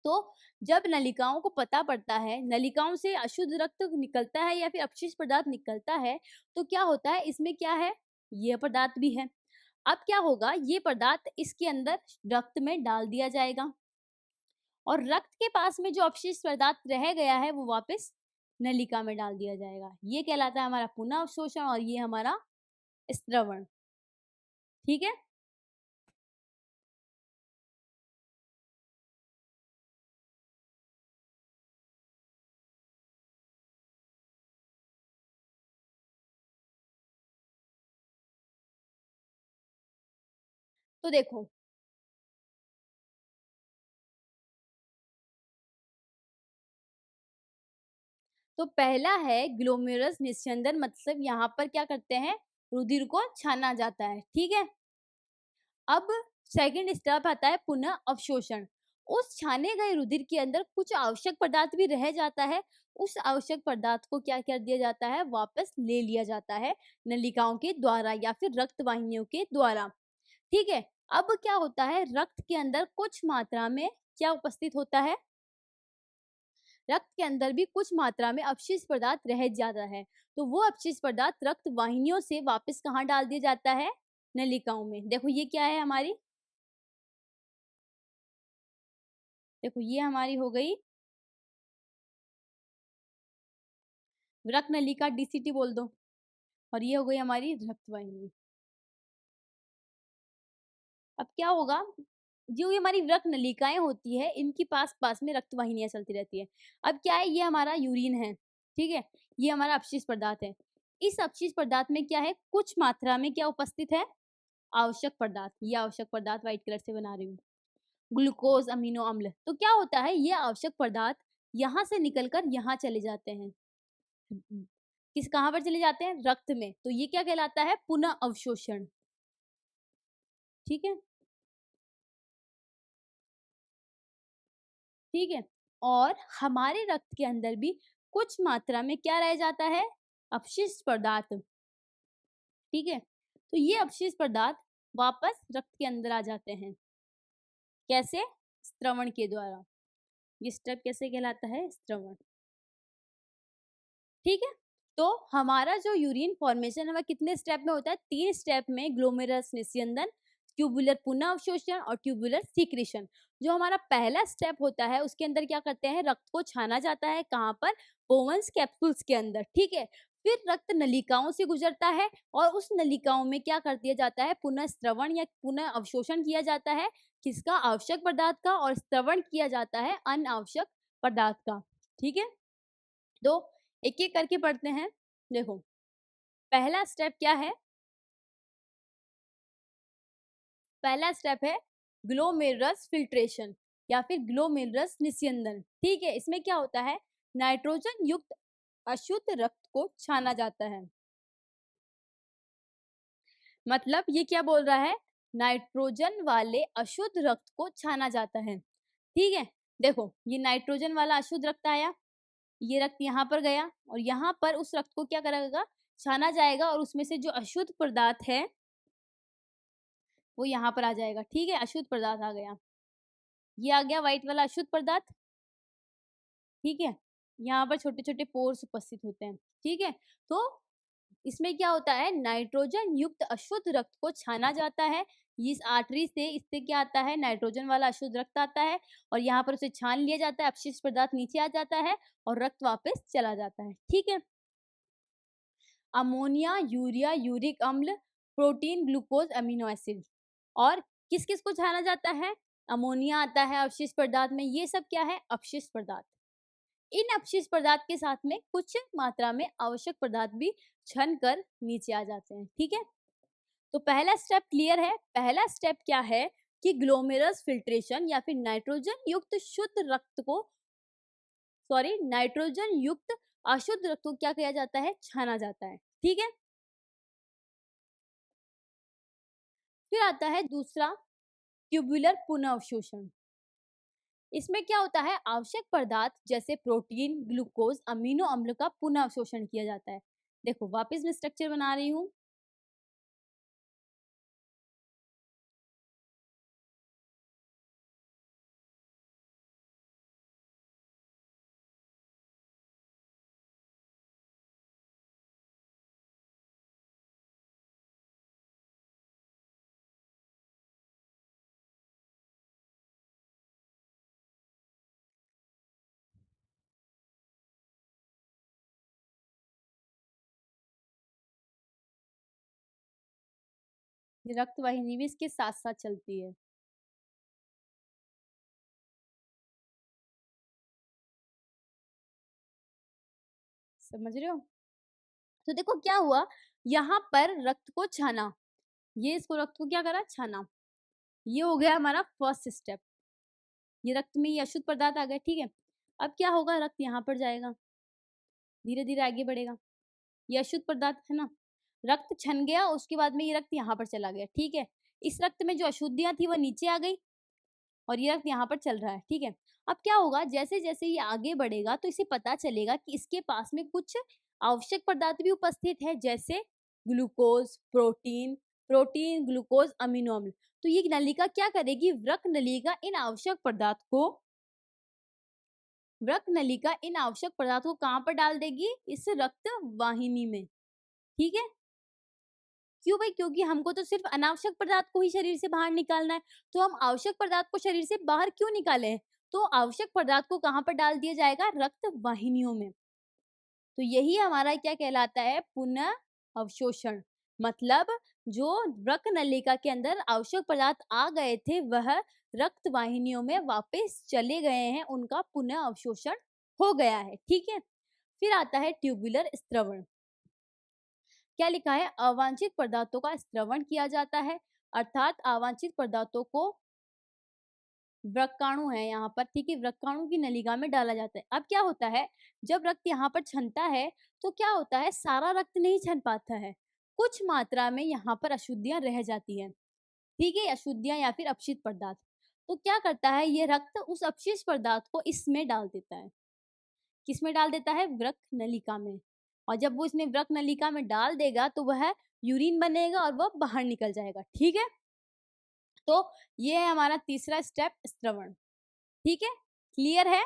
तो जब नलिकाओं को पता पड़ता है, नलिकाओं से अशुद्ध रक्त निकलता है या फिर अपशिष्ट पदार्थ निकलता है, तो क्या होता है, इसमें क्या है, यह पदार्थ भी है। अब क्या होगा, ये पदार्थ इसके अंदर रक्त में डाल दिया जाएगा, और रक्त के पास में जो अपशिष्ट पदार्थ रह गया है वो वापस नलिका में डाल दिया जाएगा। ये कहलाता है हमारा पुनः अवशोषण, और ये हमारा स्त्रवण। ठीक है, तो देखो, तो पहला है ग्लोमेरुलस निस्यंदन, मतलब यहाँ पर क्या करते हैं, रुधिर को छाना जाता है। ठीक है, अब सेकंड स्टेप आता है पुनः अवशोषण। उस छाने गए रुधिर के अंदर कुछ आवश्यक पदार्थ भी रह जाता है, उस आवश्यक पदार्थ को क्या कर दिया जाता है, वापस ले लिया जाता है नलिकाओं के द्वारा या फिर रक्त वाहिनियों के द्वारा। ठीक है, अब क्या होता है, रक्त के अंदर कुछ मात्रा में क्या उपस्थित होता है, रक्त के अंदर भी कुछ मात्रा में अपशिष्ट पदार्थ रह जाता है। तो वो अपशिष्ट पदार्थ रक्त वाहिनियों से वापस कहाँ डाल दिया जाता है, नलिकाओं में। देखो ये क्या है हमारी, देखो ये हमारी हो गई रक्त नलिका, डीसीटी बोल दो, और ये हो गई हमारी रक्त वाहिनी। अब क्या होगा, जो ये हमारी रक्त नलिकाएं होती है, इनकी पास पास में रक्त वाहिनियां चलती रहती है। अब क्या है, ये हमारा यूरिन है। ठीक है, ये हमारा अपशिष्ट पदार्थ है। इस अपशिष्ट पदार्थ में क्या है, कुछ मात्रा में क्या उपस्थित है, आवश्यक पदार्थ। ये आवश्यक पदार्थ व्हाइट कलर से बना रही हूँ। ग्लूकोज अमीनो अम्ल। तो क्या होता है, ये आवश्यक पदार्थ यहाँ से निकलकर यहाँ चले जाते हैं। किस कहाँ पर चले जाते हैं? रक्त में। तो ये क्या कहलाता है? पुनः अवशोषण। ठीक है, ठीक है। और हमारे रक्त के अंदर भी कुछ मात्रा में क्या रह जाता है? अपशिष्ट पदार्थ। ठीक है, तो ये अपशिष्ट पदार्थ वापस रक्त के अंदर आ जाते हैं। कैसे? स्त्रवण के द्वारा। ये स्टेप कैसे कहलाता है? स्त्रवण। ठीक है, तो हमारा जो यूरिन फॉर्मेशन है वह कितने स्टेप में होता है? 3 स्टेप में। ग्लोमेरुलस निस्यंदन, ट्यूबुलर पुनः अवशोषण और ट्यूबुलर सीक्रेशन। जो हमारा पहला स्टेप होता है उसके अंदर क्या करते हैं? रक्त को छाना जाता है। कहाँ पर? बोवंस कैप्सूल्स के अंदर। ठीक है, फिर रक्त नलिकाओं से गुजरता है और उस नलिकाओं में क्या कर दिया जाता है? पुनः स्त्रवण या पुनः अवशोषण किया जाता है। किसका? आवश्यक पदार्थ का। और स्त्रवण किया जाता है अनावश्यक पदार्थ का। ठीक है, तो एक-एक करके पढ़ते हैं। देखो, पहला स्टेप क्या है? पहला स्टेप है ग्लोमेरुलस फिल्ट्रेशन या फिर ग्लोमेरुलस निस्यंदन। ठीक है, इसमें क्या होता है? नाइट्रोजन युक्त अशुद्ध रक्त को छाना जाता है। मतलब ये क्या बोल रहा है? नाइट्रोजन वाले अशुद्ध रक्त को छाना जाता है। ठीक है, देखो ये नाइट्रोजन वाला अशुद्ध रक्त आया, ये रक्त यहाँ पर गया और यहाँ पर उस रक्त को क्या करेगा? छाना जाएगा और उसमें से जो अशुद्ध पदार्थ है वो यहाँ पर आ जाएगा। ठीक है, अशुद्ध पदार्थ आ गया। ये आ गया व्हाइट वाला अशुद्ध पदार्थ। ठीक है, यहाँ पर छोटे-छोटे पोर्स उपस्थित होते हैं। ठीक है, तो इसमें क्या होता है? नाइट्रोजन युक्त अशुद्ध रक्त को छाना जाता है। इस आर्टरी से इससे क्या आता है? नाइट्रोजन वाला अशुद्ध रक्त आता है और यहाँ पर उसे छान लिया जाता है, अपशिष्ट पदार्थ नीचे आ जाता है और रक्त वापस चला जाता है। ठीक है, अमोनिया, यूरिया, यूरिक अम्ल, प्रोटीन, ग्लूकोज, अमीनो एसिड। और किस-किस को छाना जाता है? अमोनिया आता है अपशिष्ट पदार्थ में। ये सब क्या है? अपशिष्ट पदार्थ। इन अपशिष्ट पदार्थ के साथ में कुछ मात्रा में आवश्यक पदार्थ भी छन कर नीचे आ जाते हैं। ठीक है, तो पहला स्टेप क्लियर है। पहला स्टेप क्या है कि ग्लोमेरुलस फिल्ट्रेशन या फिर नाइट्रोजन युक्त शुद्ध रक्त को, सॉरी, नाइट्रोजन युक्त अशुद्ध रक्त को क्या किया जाता है? छाना जाता है। ठीक है, फिर आता है दूसरा, ट्यूबुलर पुनः अवशोषण। इसमें क्या होता है? आवश्यक पदार्थ जैसे प्रोटीन, ग्लूकोज, अमीनो अम्ल का पुनः अवशोषण किया जाता है। देखो वापस मैं स्ट्रक्चर बना रही हूँ। ये रक्त वाहिनी भी इसके साथ-साथ चलती है। समझ रहे हो? तो देखो क्या हुआ, यहाँ पर रक्त को छाना, ये इसको रक्त को क्या करा? छाना। ये हो गया हमारा फर्स्ट स्टेप। ये रक्त में ये अशुद्ध पदार्थ आ गए। ठीक है, अब क्या होगा? रक्त यहाँ पर जाएगा, धीरे-धीरे आगे बढ़ेगा। ये अशुद्ध पदार्थ है ना, रक्त छन गया, उसके बाद में ये रक्त यहाँ पर चला गया। ठीक है, इस रक्त में जो अशुद्धियाँ थी वह नीचे आ गई और ये रक्त यहाँ पर चल रहा है। ठीक है, अब क्या होगा? जैसे-जैसे ये आगे बढ़ेगा तो इसे पता चलेगा कि इसके पास में कुछ आवश्यक पदार्थ भी उपस्थित है, जैसे ग्लूकोज, प्रोटीन, ग्लूकोज, अमीनो अम्ल। तो ये नलिका क्या करेगी? वृक्क नलिका इन आवश्यक पदार्थों को कहाँ पर डाल देगी? इस रक्त वाहिनी में। ठीक है, क्यों भाई? क्योंकि हमको तो सिर्फ अनावश्यक पदार्थ को ही शरीर से बाहर निकालना है, तो हम आवश्यक पदार्थ को शरीर से बाहर क्यों निकालें? तो आवश्यक पदार्थ को कहाँ पर डाल दिया जाएगा? रक्त वाहिनियों में। तो यही हमारा क्या कहलाता है? पुनः अवशोषण। मतलब जो रक्त नलिका के अंदर आवश्यक पदार्थ आ गए थे वह रक्त वाहिनियों में वापस चले गए हैं, उनका पुनः अवशोषण हो गया है। ठीक है, फिर आता है ट्यूबुलर स्त्रवण। क्या लिखा है? अवांछित पदार्थों का स्त्रवण किया जाता है, अर्थात अवांछित पदार्थों को व्रकाणु है यहाँ पर, ठीक है, व्रकाणु की नलिका में डाला जाता है। अब क्या होता है, जब रक्त यहाँ पर छनता है तो क्या होता है, सारा रक्त नहीं छन पाता है, कुछ मात्रा में यहाँ पर अशुद्धियां रह जाती हैं, ठीक है, अशुद्धियां या फिर अपशिष्ट पदार्थ। तो क्या करता है, ये रक्त उस अपशिष्ट पदार्थ को इसमें डाल देता है। किसमें डाल देता है, व्रक नलिका में। और जब वो इसमें व्रक नलिका में डाल देगा तो वह यूरिन बनेगा और वह बाहर निकल जाएगा, ठीक है। तो ये है हमारा तीसरा स्टेप, स्त्रवण, ठीक है। क्लियर है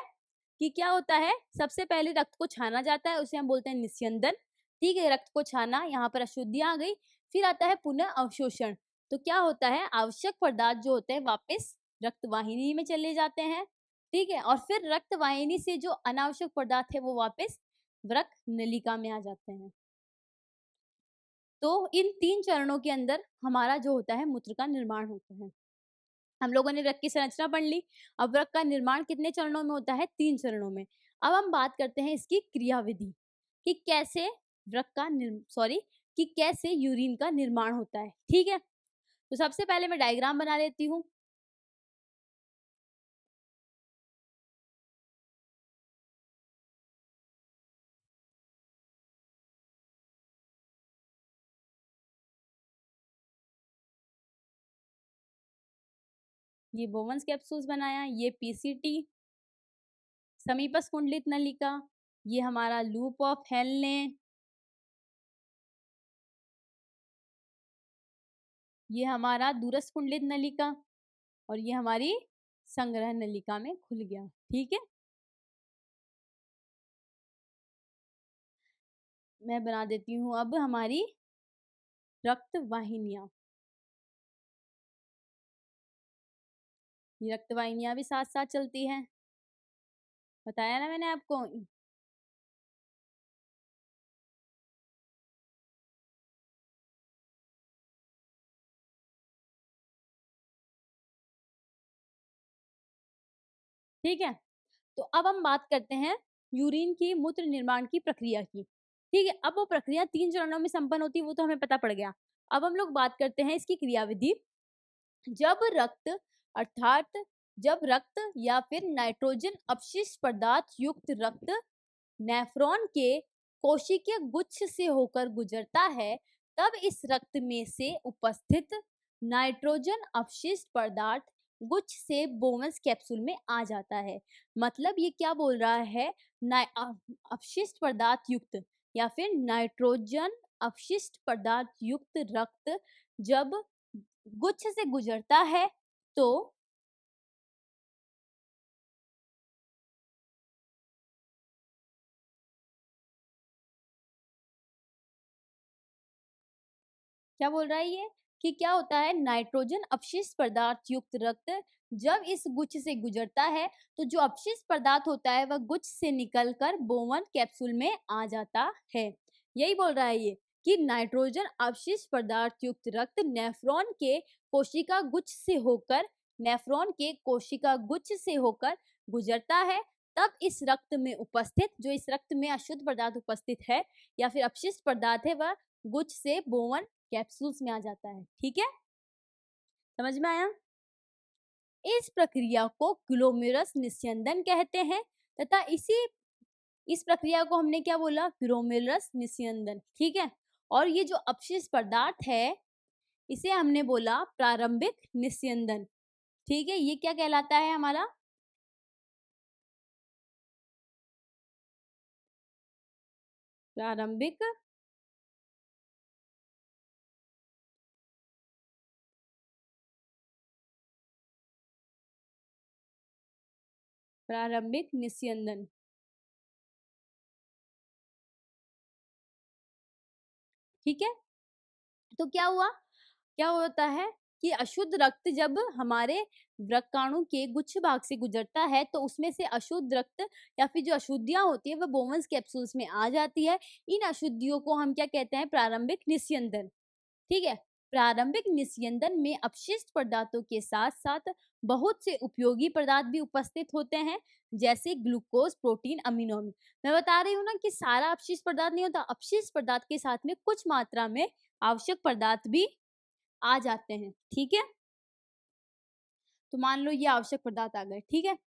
कि क्या होता है, सबसे पहले रक्त को छाना जाता है, उसे हम बोलते हैं निस्यंदन, ठीक है, रक्त को छाना, यहाँ पर अशुद्धियां आ गई। फिर आता है पुनः अवशोषण। तो क्या होता है, आवश्यक पदार्थ जो होते हैं वापस रक्त वाहिनी में चले जाते हैं, ठीक है, और फिर रक्त वाहिनी से जो अनावश्यक पदार्थ है वो वापस व्रक नलिका में आ जाते हैं। तो इन 3 चरणों के अंदर हमारा जो होता है मूत्र का निर्माण होता है। हम लोगों ने व्रक की संरचना पढ़ ली। अब व्रक का निर्माण कितने चरणों में होता है, 3 चरणों में। अब हम बात करते हैं इसकी क्रियाविधि कि कैसे व्रक का सॉरी कि कैसे यूरिन का निर्माण होता है, ठीक है। तो सबसे पहले मैं डायग्राम बना लेती हूँ। ये बोवंस कैप्सूल्स बनाया, ये पीसीटी, समीपस्थ कुंडलित नलिका, ये हमारा लूप ऑफ हेलने, ये हमारा दूरस्थ कुंडलित नलिका, और ये हमारी संग्रह नलिका में खुल गया, ठीक है। मैं बना देती हूँ अब हमारी रक्त वाहिनियां। ये रक्त वाहिनियां भी साथ साथ चलती हैं, बताया ना मैंने आपको। ठीक है, तो अब हम बात करते हैं यूरिन की मूत्र निर्माण की प्रक्रिया की, ठीक है। अब वो प्रक्रिया 3 चरणों में संपन्न होती है, वो तो हमें पता पड़ गया। अब हम लोग बात करते हैं इसकी क्रियाविधि। जब रक्त अर्थात जब रक्त या फिर नाइट्रोजन अपशिष्ट पदार्थ युक्त रक्त नेफ्रॉन के कोशिकीय गुच्छ से होकर गुजरता है, तब इस रक्त में से उपस्थित नाइट्रोजन अपशिष्ट पदार्थ गुच्छ से बोवंस कैप्सूल में आ जाता है। मतलब ये क्या बोल रहा है, अपशिष्ट पदार्थ युक्त या फिर नाइट्रोजन अपशिष्ट पदार्थ युक्त रक्त जब गुच्छ से गुजरता है तो क्या बोल रहा है ये कि क्या होता है, नाइट्रोजन अपशिष्ट पदार्थ युक्त रक्त जब इस गुच्छ से गुजरता है तो जो अपशिष्ट पदार्थ होता है वह गुच्छ से निकलकर बोवन कैप्सूल में आ जाता है। यही बोल रहा है ये कि नाइट्रोजन अपशिष्ट पदार्थ युक्त रक्त नेफ्रॉन के कोशिका गुच्छ से होकर गुजरता है, तब इस रक्त में उपस्थित जो इस रक्त में अशुद्ध पदार्थ उपस्थित है या फिर अपशिष्ट पदार्थ है वह गुच्छ से बोवन कैप्सूल्स में आ जाता है, ठीक है, समझ में आया। इस प्रक्रिया को ग्लोमेरुलस निस्यंदन कहते हैं तथा इस प्रक्रिया को हमने क्या बोला, ग्लोमेरुलस निस्यंदन, ठीक है। और ये जो अपशिष्ट पदार्थ है इसे हमने बोला प्रारंभिक निस्यंदन, ठीक है। ये क्या कहलाता है हमारा, प्रारंभिक प्रारंभिक निस्यंदन, ठीक है। तो क्या होता है कि अशुद्ध रक्त जब हमारे व्रकाणु के गुच्छ भाग से गुजरता है तो उसमें से अशुद्ध रक्त या फिर जो अशुद्धियां होती है वह बोवंस कैप्सूल्स में आ जाती है। इन अशुद्धियों को हम क्या कहते हैं, प्रारंभिक निस्यंदन, ठीक है। प्रारंभिक निस्यंदन में अपशिष्ट पदार्थों के साथ साथ बहुत से उपयोगी पदार्थ भी उपस्थित होते हैं, जैसे ग्लूकोज, प्रोटीन, अमीनो अम्ल। मैं बता रही हूँ ना कि सारा अपशिष्ट पदार्थ नहीं होता, अपशिष्ट पदार्थ के साथ में कुछ मात्रा में आवश्यक पदार्थ भी आ जाते हैं, ठीक है। तो मान लो ये आवश्यक पदार्थ आ गए, ठीक है?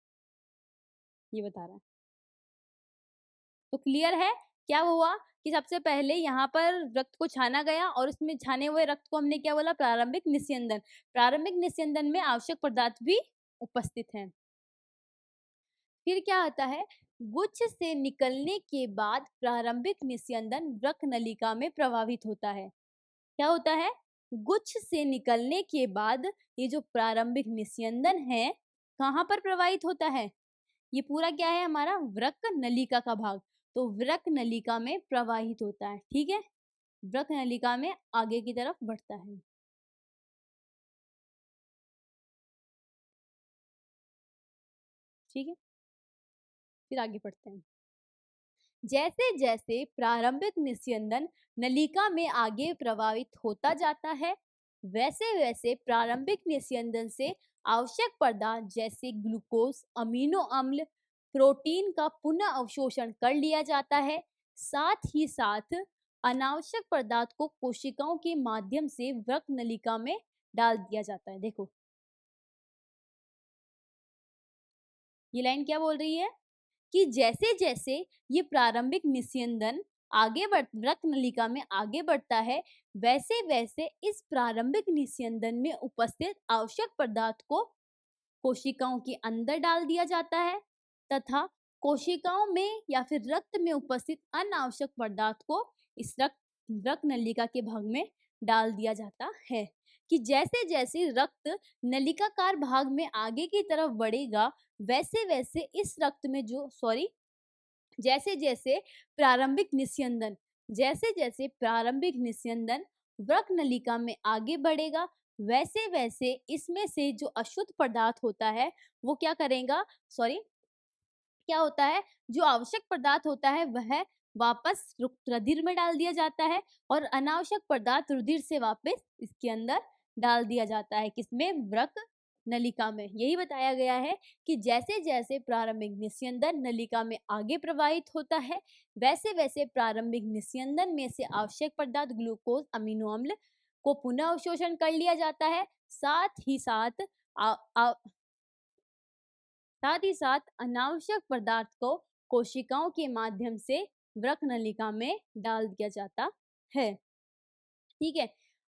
ये बता रहा है। तो क्लियर है? क्या हुआ कि सबसे पहले यहाँ पर रक्त को छाना गया और उसमें छाने हुए रक्त को हमने क्या बोला? प्रारंभिक निस्यंदन। प्रारंभिक निस्यंदन में आवश्यक पदार्थ भी उपस्थित हैं। फिर क्या आता है? गुच्छ से निकलने के बाद प्रारंभिक निस्यंदन वृक्क नलिका में प्रभावित होता है। क्या होता है? गुच्छ से निकलने के बाद ये जो प्रारंभिक निस्यंदन है, कहाँ पर प्रवाहित होता है? ये पूरा क्या है हमारा? वृक्क नलिका का भाग। तो वृक्क नलिका में प्रवाहित होता है, ठीक है? वृक्क नलिका में आगे की तरफ बढ़ता है। ठीक है? फिर आगे बढ़ते हैं। जैसे जैसे प्रारंभिक निस्यंदन नलिका में आगे प्रवाहित होता जाता है, वैसे वैसे प्रारंभिक निस्यंदन से आवश्यक पदार्थ जैसे ग्लूकोज, अमीनो अम्ल, प्रोटीन का पुनः अवशोषण कर लिया जाता है। साथ ही साथ अनावश्यक पदार्थ को कोशिकाओं के माध्यम से वृक्क नलिका में डाल दिया जाता है। देखो ये लाइन क्या बोल रही है कि जैसे जैसे ये प्रारंभिक निस्यंदन आगे बढ़ रक्त नलिका में आगे बढ़ता है, वैसे वैसे इस प्रारंभिक निस्यंदन में उपस्थित आवश्यक पदार्थ को कोशिकाओं के अंदर डाल दिया जाता है तथा कोशिकाओं में या फिर रक्त में उपस्थित अनावश्यक पदार्थ को इस रक्त नलिका के भाग में डाल दिया जाता है। कि जैसे जैसे रक्त नलिकाकार भाग में आगे की तरफ बढ़ेगा, वैसे वैसे इस रक्त में जो जैसे जैसे प्रारंभिक निस्यंदन जैसे जैसे प्रारंभिक निस्यंदन वृक्क नलिका में आगे बढ़ेगा, वैसे वैसे इसमें से जो अशुद्ध पदार्थ होता है वो क्या करेगा? क्या होता है? जो आवश्यक पदार्थ होता है वह वापस रुधिर में डाल दिया जाता है और अनावश्यक पदार्थ रुधिर से वापस इसके अंदर डाल दिया जाता है। किसमें? वृक्क नलिका में। यही बताया गया है कि जैसे जैसे प्रारंभिक निस्यंदन नलिका में आगे प्रवाहित होता है, वैसे वैसे प्रारंभिक निस्यंदन में से आवश्यक पदार्थ ग्लूकोज, अमीनो अम्ल को पुनः अवशोषण कर लिया जाता है। आ, आ, साथ ही साथ अनावश्यक पदार्थ को कोशिकाओं के माध्यम से वृक्क नलिका में डाल दिया जाता है। ठीक है?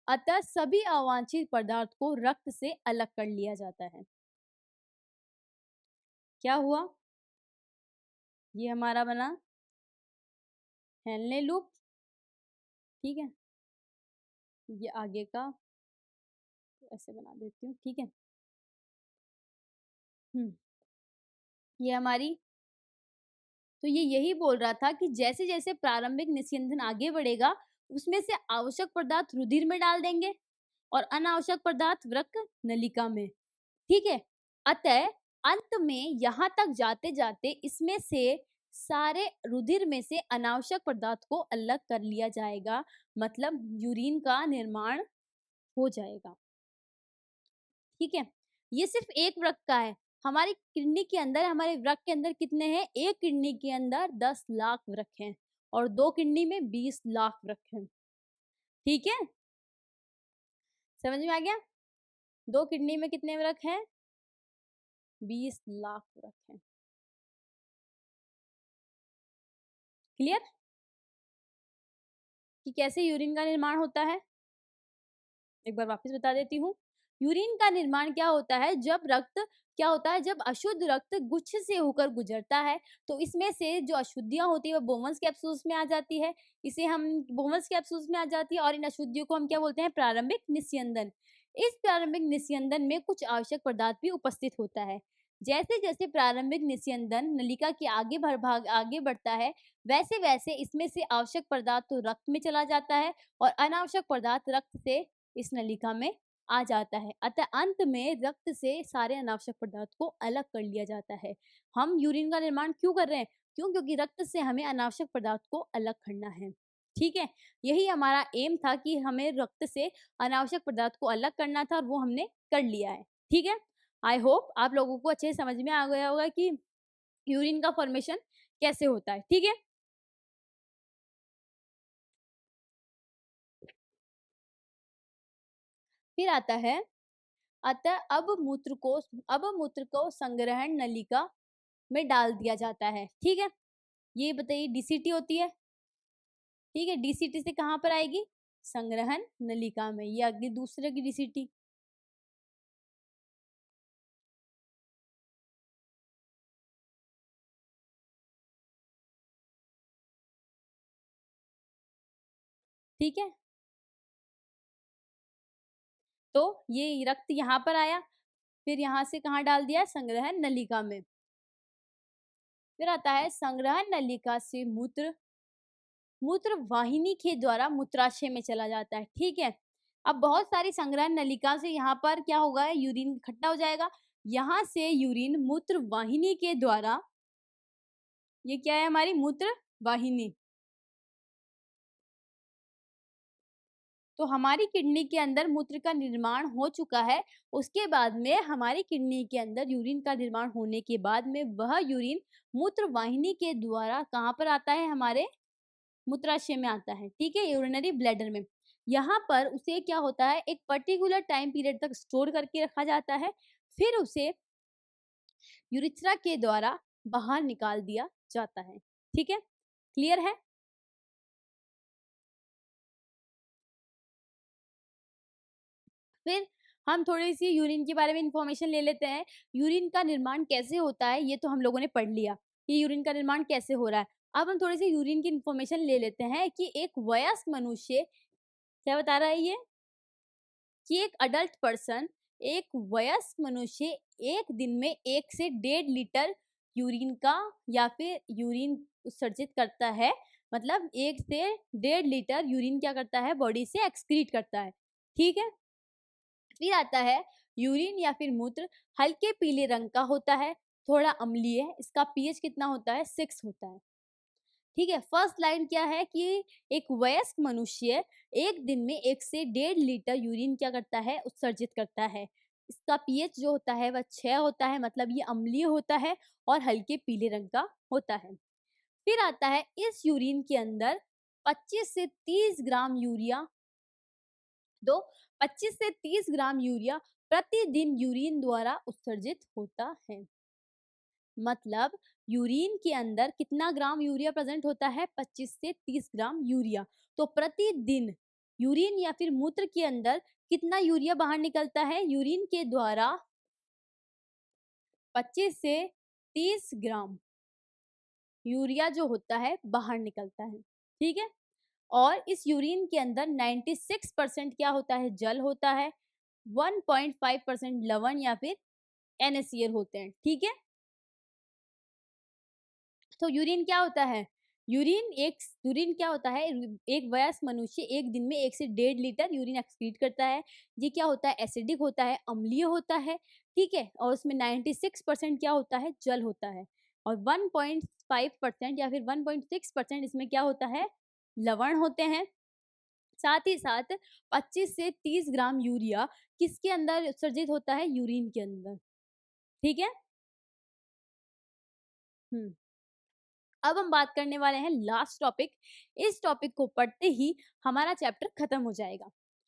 अतः सभी अवांछित पदार्थ को रक्त से अलग कर लिया जाता है। क्या हुआ? ये हमारा बना हेनले लूप। ठीक है? ये आगे का ऐसे बना देती हूँ। ठीक है? ये हमारी तो ये यही बोल रहा था कि जैसे जैसे प्रारंभिक निस्यंदन आगे बढ़ेगा, उसमें से आवश्यक पदार्थ रुधिर में डाल देंगे और अनावश्यक पदार्थ वृक्क नलिका में। ठीक है? अतः अंत में यहाँ तक जाते जाते इसमें से सारे रुधिर में से अनावश्यक पदार्थ को अलग कर लिया जाएगा, मतलब यूरिन का निर्माण हो जाएगा। ठीक है? ये सिर्फ एक वृक्क का है। हमारी किडनी के अंदर, हमारे वृक्क के अंदर कितने हैं? एक किडनी के अंदर 10 लाख वृक्क हैं और 2 किडनी में 20 लाख वृक्क हैं। ठीक है? समझ में आ गया? 2 किडनी में कितने वृक्क हैं? 20 लाख वृक्क हैं। क्लियर? कि कैसे यूरिन का निर्माण होता है? एक बार वापस बता देती हूँ। यूरिन का निर्माण क्या होता है? क्या होता है? जब अशुद्ध रक्त गुच्छ से होकर गुजरता है, तो इसमें से जो अशुद्धियाँ होती है वो बोवंस कैप्सूल्स में आ जाती है। इसे हम बोवंस कैप्सूल्स में आ जाती है और इन अशुद्धियों को हम क्या बोलते हैं? प्रारंभिक निस्यंदन। इस प्रारंभिक निस्यंदन में कुछ आवश्यक पदार्थ भी उपस्थित होता है। जैसे जैसे प्रारंभिक निस्यंदन नलिका के आगे बढ़ता है, वैसे वैसे इसमें से आवश्यक पदार्थ तो रक्त में चला जाता है और अनावश्यक पदार्थ रक्त से इस नलिका में आ जाता है। अतः अंत में रक्त से सारे अनावश्यक पदार्थ को अलग कर लिया जाता है। हम यूरिन का निर्माण क्यों कर रहे हैं? क्यों? क्योंकि रक्त से हमें अनावश्यक पदार्थ को अलग करना है। ठीक है? यही हमारा एम था कि हमें रक्त से अनावश्यक पदार्थ को अलग करना था और वो हमने कर लिया है। ठीक है? आई होप आप लोगों को अच्छे से समझ में आ गया होगा कि यूरिन का फॉर्मेशन कैसे होता है। ठीक है? फिर आता है अतः अब मूत्र को संग्रहण नलिका में डाल दिया जाता है। ठीक है, ये बताइए डीसीटी होती है। ठीक है, डीसीटी से कहाँ पर आएगी? संग्रहण नलिका में। ये अगली दूसरे की डीसीटी। ठीक है, तो ये रक्त यहाँ पर आया, फिर यहाँ से कहाँ डाल दिया? संग्रहण नलिका में। फिर आता है संग्रहण नलिका से मूत्र मूत्र वाहिनी के द्वारा मूत्राशय में चला जाता है। ठीक है, अब बहुत सारी संग्रहण नलिका से यहाँ पर क्या होगा? यूरिन इकट्ठा हो जाएगा। यहाँ से यूरिन मूत्र वाहिनी के द्वारा, ये क्या है हमारी मूत्र वाहिनी, तो हमारी किडनी के अंदर मूत्र का निर्माण हो चुका है। उसके बाद में हमारी किडनी के अंदर यूरिन का निर्माण होने के बाद में वह यूरिन मूत्र वाहिनी के द्वारा कहाँ पर आता है? हमारे मूत्राशय में आता है। ठीक है, यूरिनरी ब्लैडर में। यहाँ पर उसे क्या होता है? एक पर्टिकुलर टाइम पीरियड तक स्टोर करके रखा जाता है, फिर उसे यूरिथ्रा के द्वारा बाहर निकाल दिया जाता है। ठीक है, क्लियर है? फिर हम थोड़ी-सी यूरिन के बारे में इन्फॉर्मेशन ले लेते हैं। यूरिन का निर्माण कैसे होता है, ये तो हम लोगों ने पढ़ लिया कि यूरिन का निर्माण कैसे हो रहा है। अब हम थोड़ी-सी यूरिन की इन्फॉर्मेशन ले लेते हैं कि एक वयस्क मनुष्य, क्या बता रहा है ये? कि एक वयस्क मनुष्य 1 दिन में 1 से 1.5 लीटर यूरिन का या फिर यूरिन उत्सर्जित करता है। मतलब 1 से 1.5 लीटर यूरिन क्या करता है? बॉडी से एक्सक्रीट करता है। ठीक है? फिर आता है यूरिन या फिर मूत्र हल्के पीले रंग का होता है, थोड़ा अम्लीय है, इसका पीएच कितना होता है? 6 होता है। ठीक है, फर्स्ट लाइन क्या है कि एक वयस्क मनुष्य 1 दिन में 1 से 1.5 लीटर यूरिन क्या करता है? उत्सर्जित करता है। इसका पीएच जो होता है वह 6 होता है, मतलब ये अम्लीय होता है और हल्के पीले रंग का होता है। फिर आता है इस यूरिन के अंदर 25 से 30 ग्राम यूरिया दो 25 से 30 ग्राम यूरिया प्रतिदिन यूरिन द्वारा उत्सर्जित होता है। मतलब यूरिन के अंदर कितना ग्राम यूरिया प्रेजेंट होता है? 25 से 30 ग्राम यूरिया। तो प्रतिदिन यूरिन या फिर मूत्र के अंदर कितना यूरिया बाहर निकलता है? यूरिन के द्वारा 25 से 30 ग्राम यूरिया जो होता है बाहर निकलता है। ठीक है, और इस यूरिन के अंदर 96% क्या होता है? जल होता है। 1.5% लवण या फिर NaCl होते हैं। ठीक है, तो यूरिन क्या होता है? यूरिन क्या होता है? एक वयस्क मनुष्य 1 दिन में 1 से 1.5 लीटर यूरिन एक्सक्रीट करता है। ये क्या होता है? एसिडिक होता है, अम्लीय होता है, ठीक है? और उसमें 96% क्या होता है? जल होता है। और 1.5% या फिर 1.6% इसमें क्या होता है? लवण होते हैं। साथ ही साथ 25 से 30 ग्राम यूरिया किसके अंदर उत्सर्जित होता है? यूरिन के अंदर। ठीक है? हुँ। अब हम बात करने वाले हैं लास्ट टॉपिक। इस टॉपिक को पढ़ते ही हमारा चैप्टर खत्म हो जाएगा।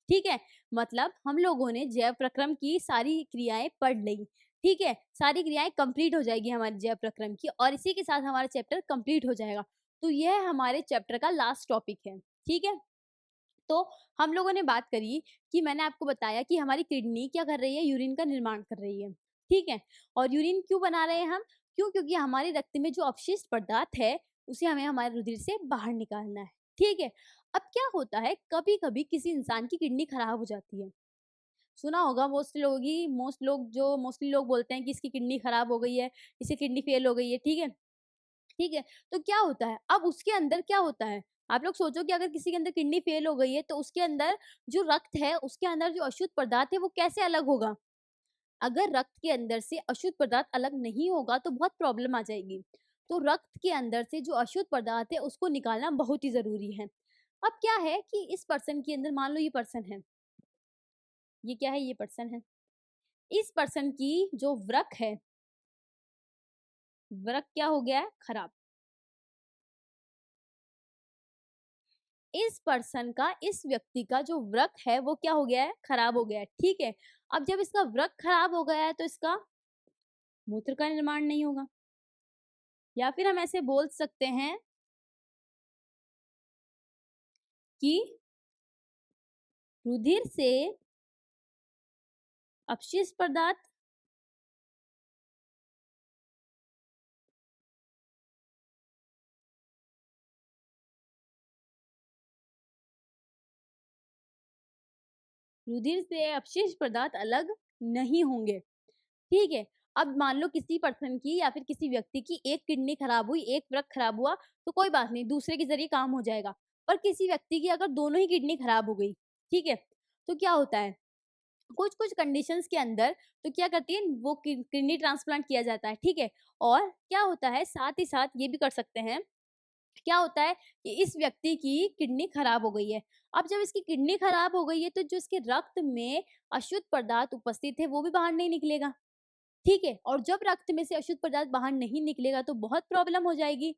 ठीक है, मतलब हम लोगों ने जैव प्रक्रम की सारी क्रियाएं पढ़ ली। ठीक है, सारी क्रियाएं कंप्लीट हो जाएगी हमारे जैव प्रक्रम की और इसी के साथ हमारा चैप्टर कंप्लीट हो जाएगा। तो यह हमारे चैप्टर का लास्ट टॉपिक है। ठीक है, तो हम लोगों ने बात करी कि मैंने आपको बताया कि हमारी किडनी क्या कर रही है? यूरिन का निर्माण कर रही है। ठीक है, और यूरिन क्यों बना रहे हैं हम? क्यों? क्योंकि हमारे रक्त में जो अपशिष्ट पदार्थ है उसे हमें हमारे रुधिर से बाहर निकालना है। ठीक है, अब क्या होता है, कभी कभी किसी इंसान की किडनी खराब हो जाती है। सुना होगा मोस्टली लोग बोलते हैं कि इसकी किडनी खराब हो गई है, इसकी किडनी फेल हो गई है। ठीक है, ठीक है, तो क्या होता है, अब उसके अंदर क्या होता है? आप लोग सोचो कि अगर किसी के अंदर किडनी फेल हो गई है तो उसके अंदर जो रक्त है, उसके अंदर जो अशुद्ध पदार्थ है वो कैसे अलग होगा? अगर रक्त के अंदर से अशुद्ध पदार्थ अलग नहीं होगा तो बहुत प्रॉब्लम आ जाएगी। तो रक्त के अंदर से जो अशुद्ध पदार्थ है उसको निकालना बहुत ही ज़रूरी है। अब क्या है कि इस पर्सन के अंदर, मान लो ये पर्सन है, ये क्या है? ये पर्सन है। इस पर्सन की जो वृक्क है, वृक्क क्या हो गया है? खराब। इस पर्सन का, इस व्यक्ति का जो वृक्क है वो क्या हो गया है, खराब हो गया है, ठीक है। अब जब इसका वृक्क खराब हो गया है तो इसका मूत्र का निर्माण नहीं होगा, या फिर हम ऐसे बोल सकते हैं कि रुधिर से अपशिष्ट पदार्थ रुधिर से अपशिष्ट पदार्थ अलग नहीं होंगे, ठीक है। अब मान लो किसी पर्सन की या फिर किसी व्यक्ति की एक किडनी खराब हुई, एक वृक्क खराब हुआ, तो कोई बात नहीं, दूसरे के ज़रिए काम हो जाएगा। पर किसी व्यक्ति की अगर दोनों ही किडनी खराब हो गई, ठीक है, तो क्या होता है, कुछ-कुछ कंडीशंस के अंदर तो क्या करती है वो किडनी ट्रांसप्लांट किया जाता है, ठीक है। और क्या होता है, साथ ही साथ ये भी कर सकते हैं, क्या होता है कि इस व्यक्ति की किडनी खराब हो गई है। अब जब इसकी किडनी खराब हो गई है तो जो इसके रक्त में अशुद्ध पदार्थ उपस्थित है वो भी बाहर नहीं निकलेगा, ठीक है। और जब रक्त में से अशुद्ध पदार्थ बाहर नहीं निकलेगा तो बहुत प्रॉब्लम हो जाएगी।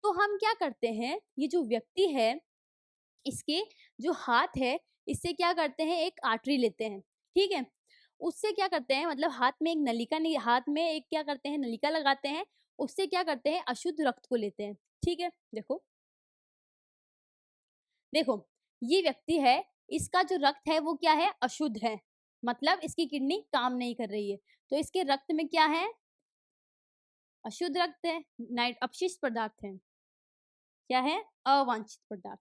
तो हम क्या करते हैं, ये जो व्यक्ति है, इसके जो हाथ है, इससे क्या करते हैं, एक आर्टरी लेते हैं, ठीक है। उससे क्या करते हैं, मतलब हाथ में एक नलिका नहीं, हाथ में एक क्या करते हैं, नलिका लगाते हैं, उससे क्या करते हैं, अशुद्ध रक्त को लेते हैं, ठीक है। देखो, देखो, ये व्यक्ति है, इसका जो रक्त है वो क्या है, अशुद्ध है, मतलब इसकी किडनी काम नहीं कर रही है। तो इसके रक्त में क्या है, अशुद्ध रक्त है, नाइट अपशिष्ट पदार्थ है, क्या है, अवांछित पदार्थ।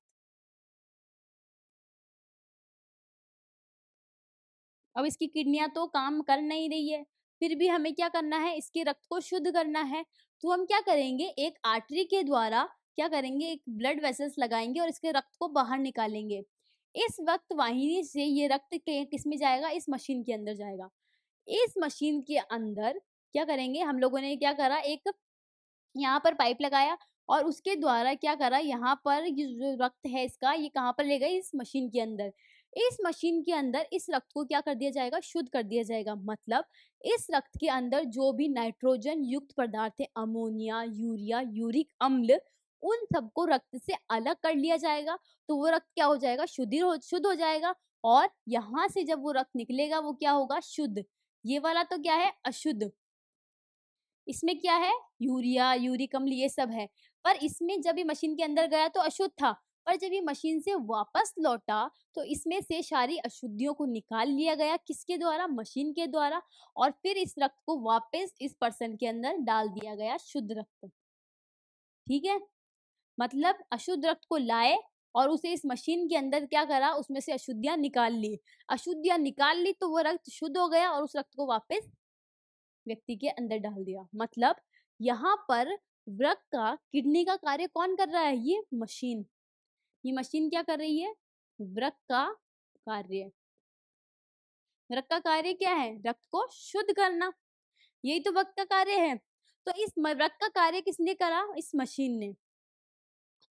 अब इसकी किडनियाँ तो काम कर नहीं रही है, फिर भी हमें क्या करना है, इसके रक्त को शुद्ध करना है। तो हम क्या करेंगे, एक आर्टरी के द्वारा क्या करेंगे, एक ब्लड वेसल्स लगाएँगे और इसके रक्त को बाहर निकालेंगे। इस रक्त वाहिनी से ये रक्त के किसमें जाएगा, इस मशीन के अंदर जाएगा। इस मशीन के अंदर क्या करेंगे, हम लोगों ने क्या करा, एक यहाँ पर पाइप लगाया और उसके द्वारा क्या करा, यहाँ पर ये जो रक्त है इसका, ये कहाँ पर ले गए, इस मशीन के अंदर। इस मशीन के अंदर इस रक्त को क्या कर दिया जाएगा, शुद्ध कर दिया जाएगा। मतलब इस रक्त के अंदर जो भी नाइट्रोजन युक्त पदार्थ है, अमोनिया, यूरिया, यूरिक अम्ल, उन सबको रक्त से अलग कर लिया जाएगा। तो वो रक्त क्या हो जाएगा, शुद्ध हो जाएगा। और यहाँ से जब वो रक्त निकलेगा वो क्या होगा, शुद्ध। ये वाला तो क्या है, अशुद्ध। इसमें क्या है, यूरिया, यूरिक अम्ल ये सब है। पर इसमें जब ये मशीन के अंदर गया तो अशुद्ध था, पर जब ये मशीन से वापस लौटा तो इसमें से सारी अशुद्धियों को निकाल लिया गया, किसके द्वारा, मशीन के द्वारा। और फिर इस रक्त को वापस इस पर्सन के अंदर डाल दिया गया, शुद्ध रक्त, ठीक है। मतलब अशुद्ध रक्त को लाए और उसे इस मशीन के अंदर क्या करा, उसमें से अशुद्धियां निकाल ली। अशुद्धियां निकाल ली तो वो रक्त शुद्ध हो गया और उस रक्त को वापस व्यक्ति के अंदर डाल दिया। मतलब यहाँ पर वृक्क का, किडनी का कार्य कौन कर रहा है, ये मशीन। ये मशीन क्या कर रही है, वृक्क का कार्य। वृक्क का कार्य क्या है, रक्त को शुद्ध करना, यही तो वृक्क का कार्य है। तो इस वृक्क का कार्य किसने करा, इस मशीन ने।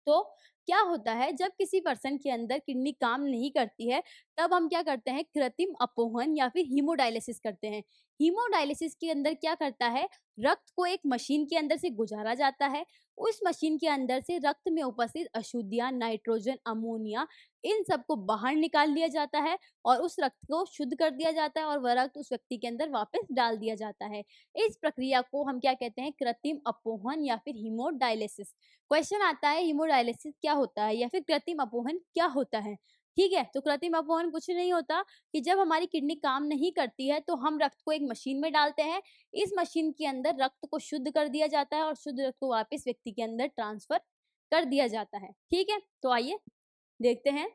तो क्या होता है, जब किसी पर्सन के अंदर किडनी काम नहीं करती है, तब हम क्या करते हैं, कृत्रिम अपोहन या फिर हीमोडायलिसिस करते हैं। हीमोडायलिसिस के अंदर क्या करता है, रक्त को एक मशीन के अंदर से गुजारा जाता है। उस मशीन के अंदर से रक्त में उपस्थित अशुद्धियां, नाइट्रोजन, अमोनिया, इन सबको बाहर निकाल लिया जाता है और उस रक्त को शुद्ध कर दिया जाता है और वह रक्त उस व्यक्ति के अंदर वापस डाल दिया जाता है। इस प्रक्रिया को हम क्या कहते हैं, कृत्रिम अपोहन या फिर हीमोडायलिसिस। क्वेश्चन आता है, हीमोडायलिसिस क्या होता है या फिर कृत्रिम अपोहन क्या होता है, ठीक है। तो कृत्रिम अपोहन कुछ नहीं होता कि जब हमारी किडनी काम नहीं करती है तो हम रक्त को एक मशीन में डालते हैं। इस मशीन के अंदर रक्त को शुद्ध कर दिया जाता है और शुद्ध रक्त को वापस व्यक्ति के अंदर ट्रांसफर कर दिया जाता है, ठीक है। तो आइए देखते हैं,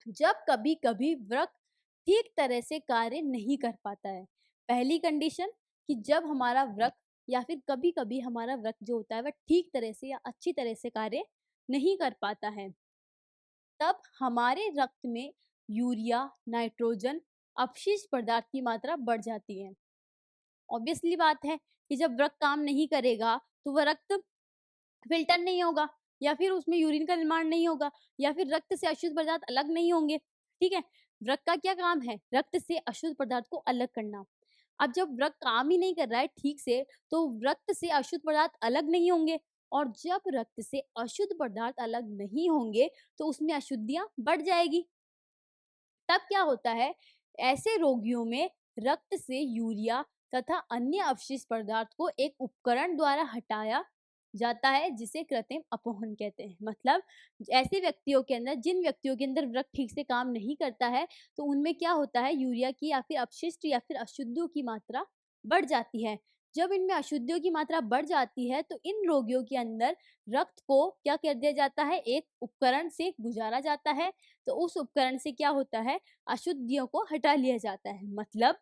जब कभी कभी वृक्क ठीक तरह से कार्य नहीं कर पाता है। पहली कंडीशन, कि जब हमारा वृक्क या फिर कभी कभी हमारा वृक्क जो होता है वह ठीक तरह से या अच्छी तरह से कार्य नहीं कर पाता है, तब हमारे रक्त में यूरिया, नाइट्रोजन, अपशिष्ट पदार्थ की मात्रा बढ़ जाती है। ऑब्वियसली बात है कि जब वृक्क काम नहीं करेगा तो वह रक्त फिल्टर नहीं होगा, या फिर उसमें यूरिन का निर्माण नहीं होगा, या फिर रक्त से अशुद्ध पदार्थ अलग नहीं होंगे, ठीक है। वृक्क का क्या काम है, रक्त से अशुद्ध पदार्थ को अलग करना। अब जब वृक्क काम ही नहीं कर रहा है ठीक से, तो रक्त से अशुद्ध पदार्थ अलग नहीं होंगे, और जब रक्त से अशुद्ध पदार्थ अलग नहीं होंगे तो उसमें अशुद्धियां बढ़ जाएगी। तब क्या होता है, ऐसे रोगियों में रक्त से यूरिया तथा अन्य अवशिष्ट पदार्थ को एक उपकरण द्वारा हटाया जाता है जिसे कृत्रिम अपहरण कहते हैं। मतलब ऐसे व्यक्तियों के अंदर, जिन व्यक्तियों के अंदर रक्त ठीक से काम नहीं करता है, तो उनमें क्या होता है, यूरिया की या फिर अपशिष्ट या फिर अशुद्धियों की मात्रा बढ़ जाती है। जब इनमें अशुद्धियों की मात्रा बढ़ जाती है तो इन रोगियों के अंदर रक्त को क्या कर दिया जाता है, एक उपकरण से गुजारा जाता है। तो उस उपकरण से क्या होता है, अशुद्धियों को हटा लिया जाता है। मतलब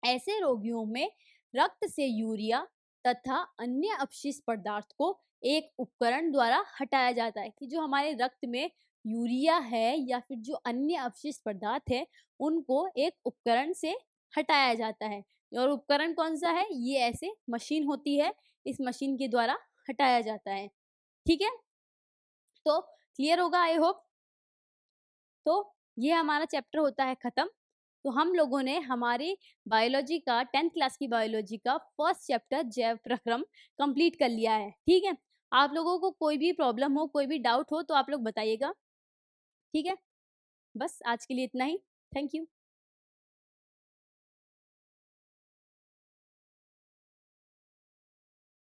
ऐसे रोगियों में रक्त से यूरिया तथा अन्य अपशिष्ट पदार्थ को एक उपकरण द्वारा हटाया जाता है, कि जो हमारे रक्त में यूरिया है या फिर जो अन्य अपशिष्ट पदार्थ है उनको एक उपकरण से हटाया जाता है। और उपकरण कौन सा है, ये ऐसे मशीन होती है, इस मशीन के द्वारा हटाया जाता है। ठीक है, तो क्लियर होगा आई होप। तो ये हमारा चैप्टर होता है खत्म। तो हम लोगों ने हमारी बायोलॉजी का 10th क्लास की बायोलॉजी का फर्स्ट चैप्टर जैव प्रक्रम कंप्लीट कर लिया है। ठीक है, आप लोगों को कोई भी प्रॉब्लम हो, कोई भी डाउट हो तो आप लोग बताइएगा। ठीक है, बस आज के लिए इतना ही। Thank you.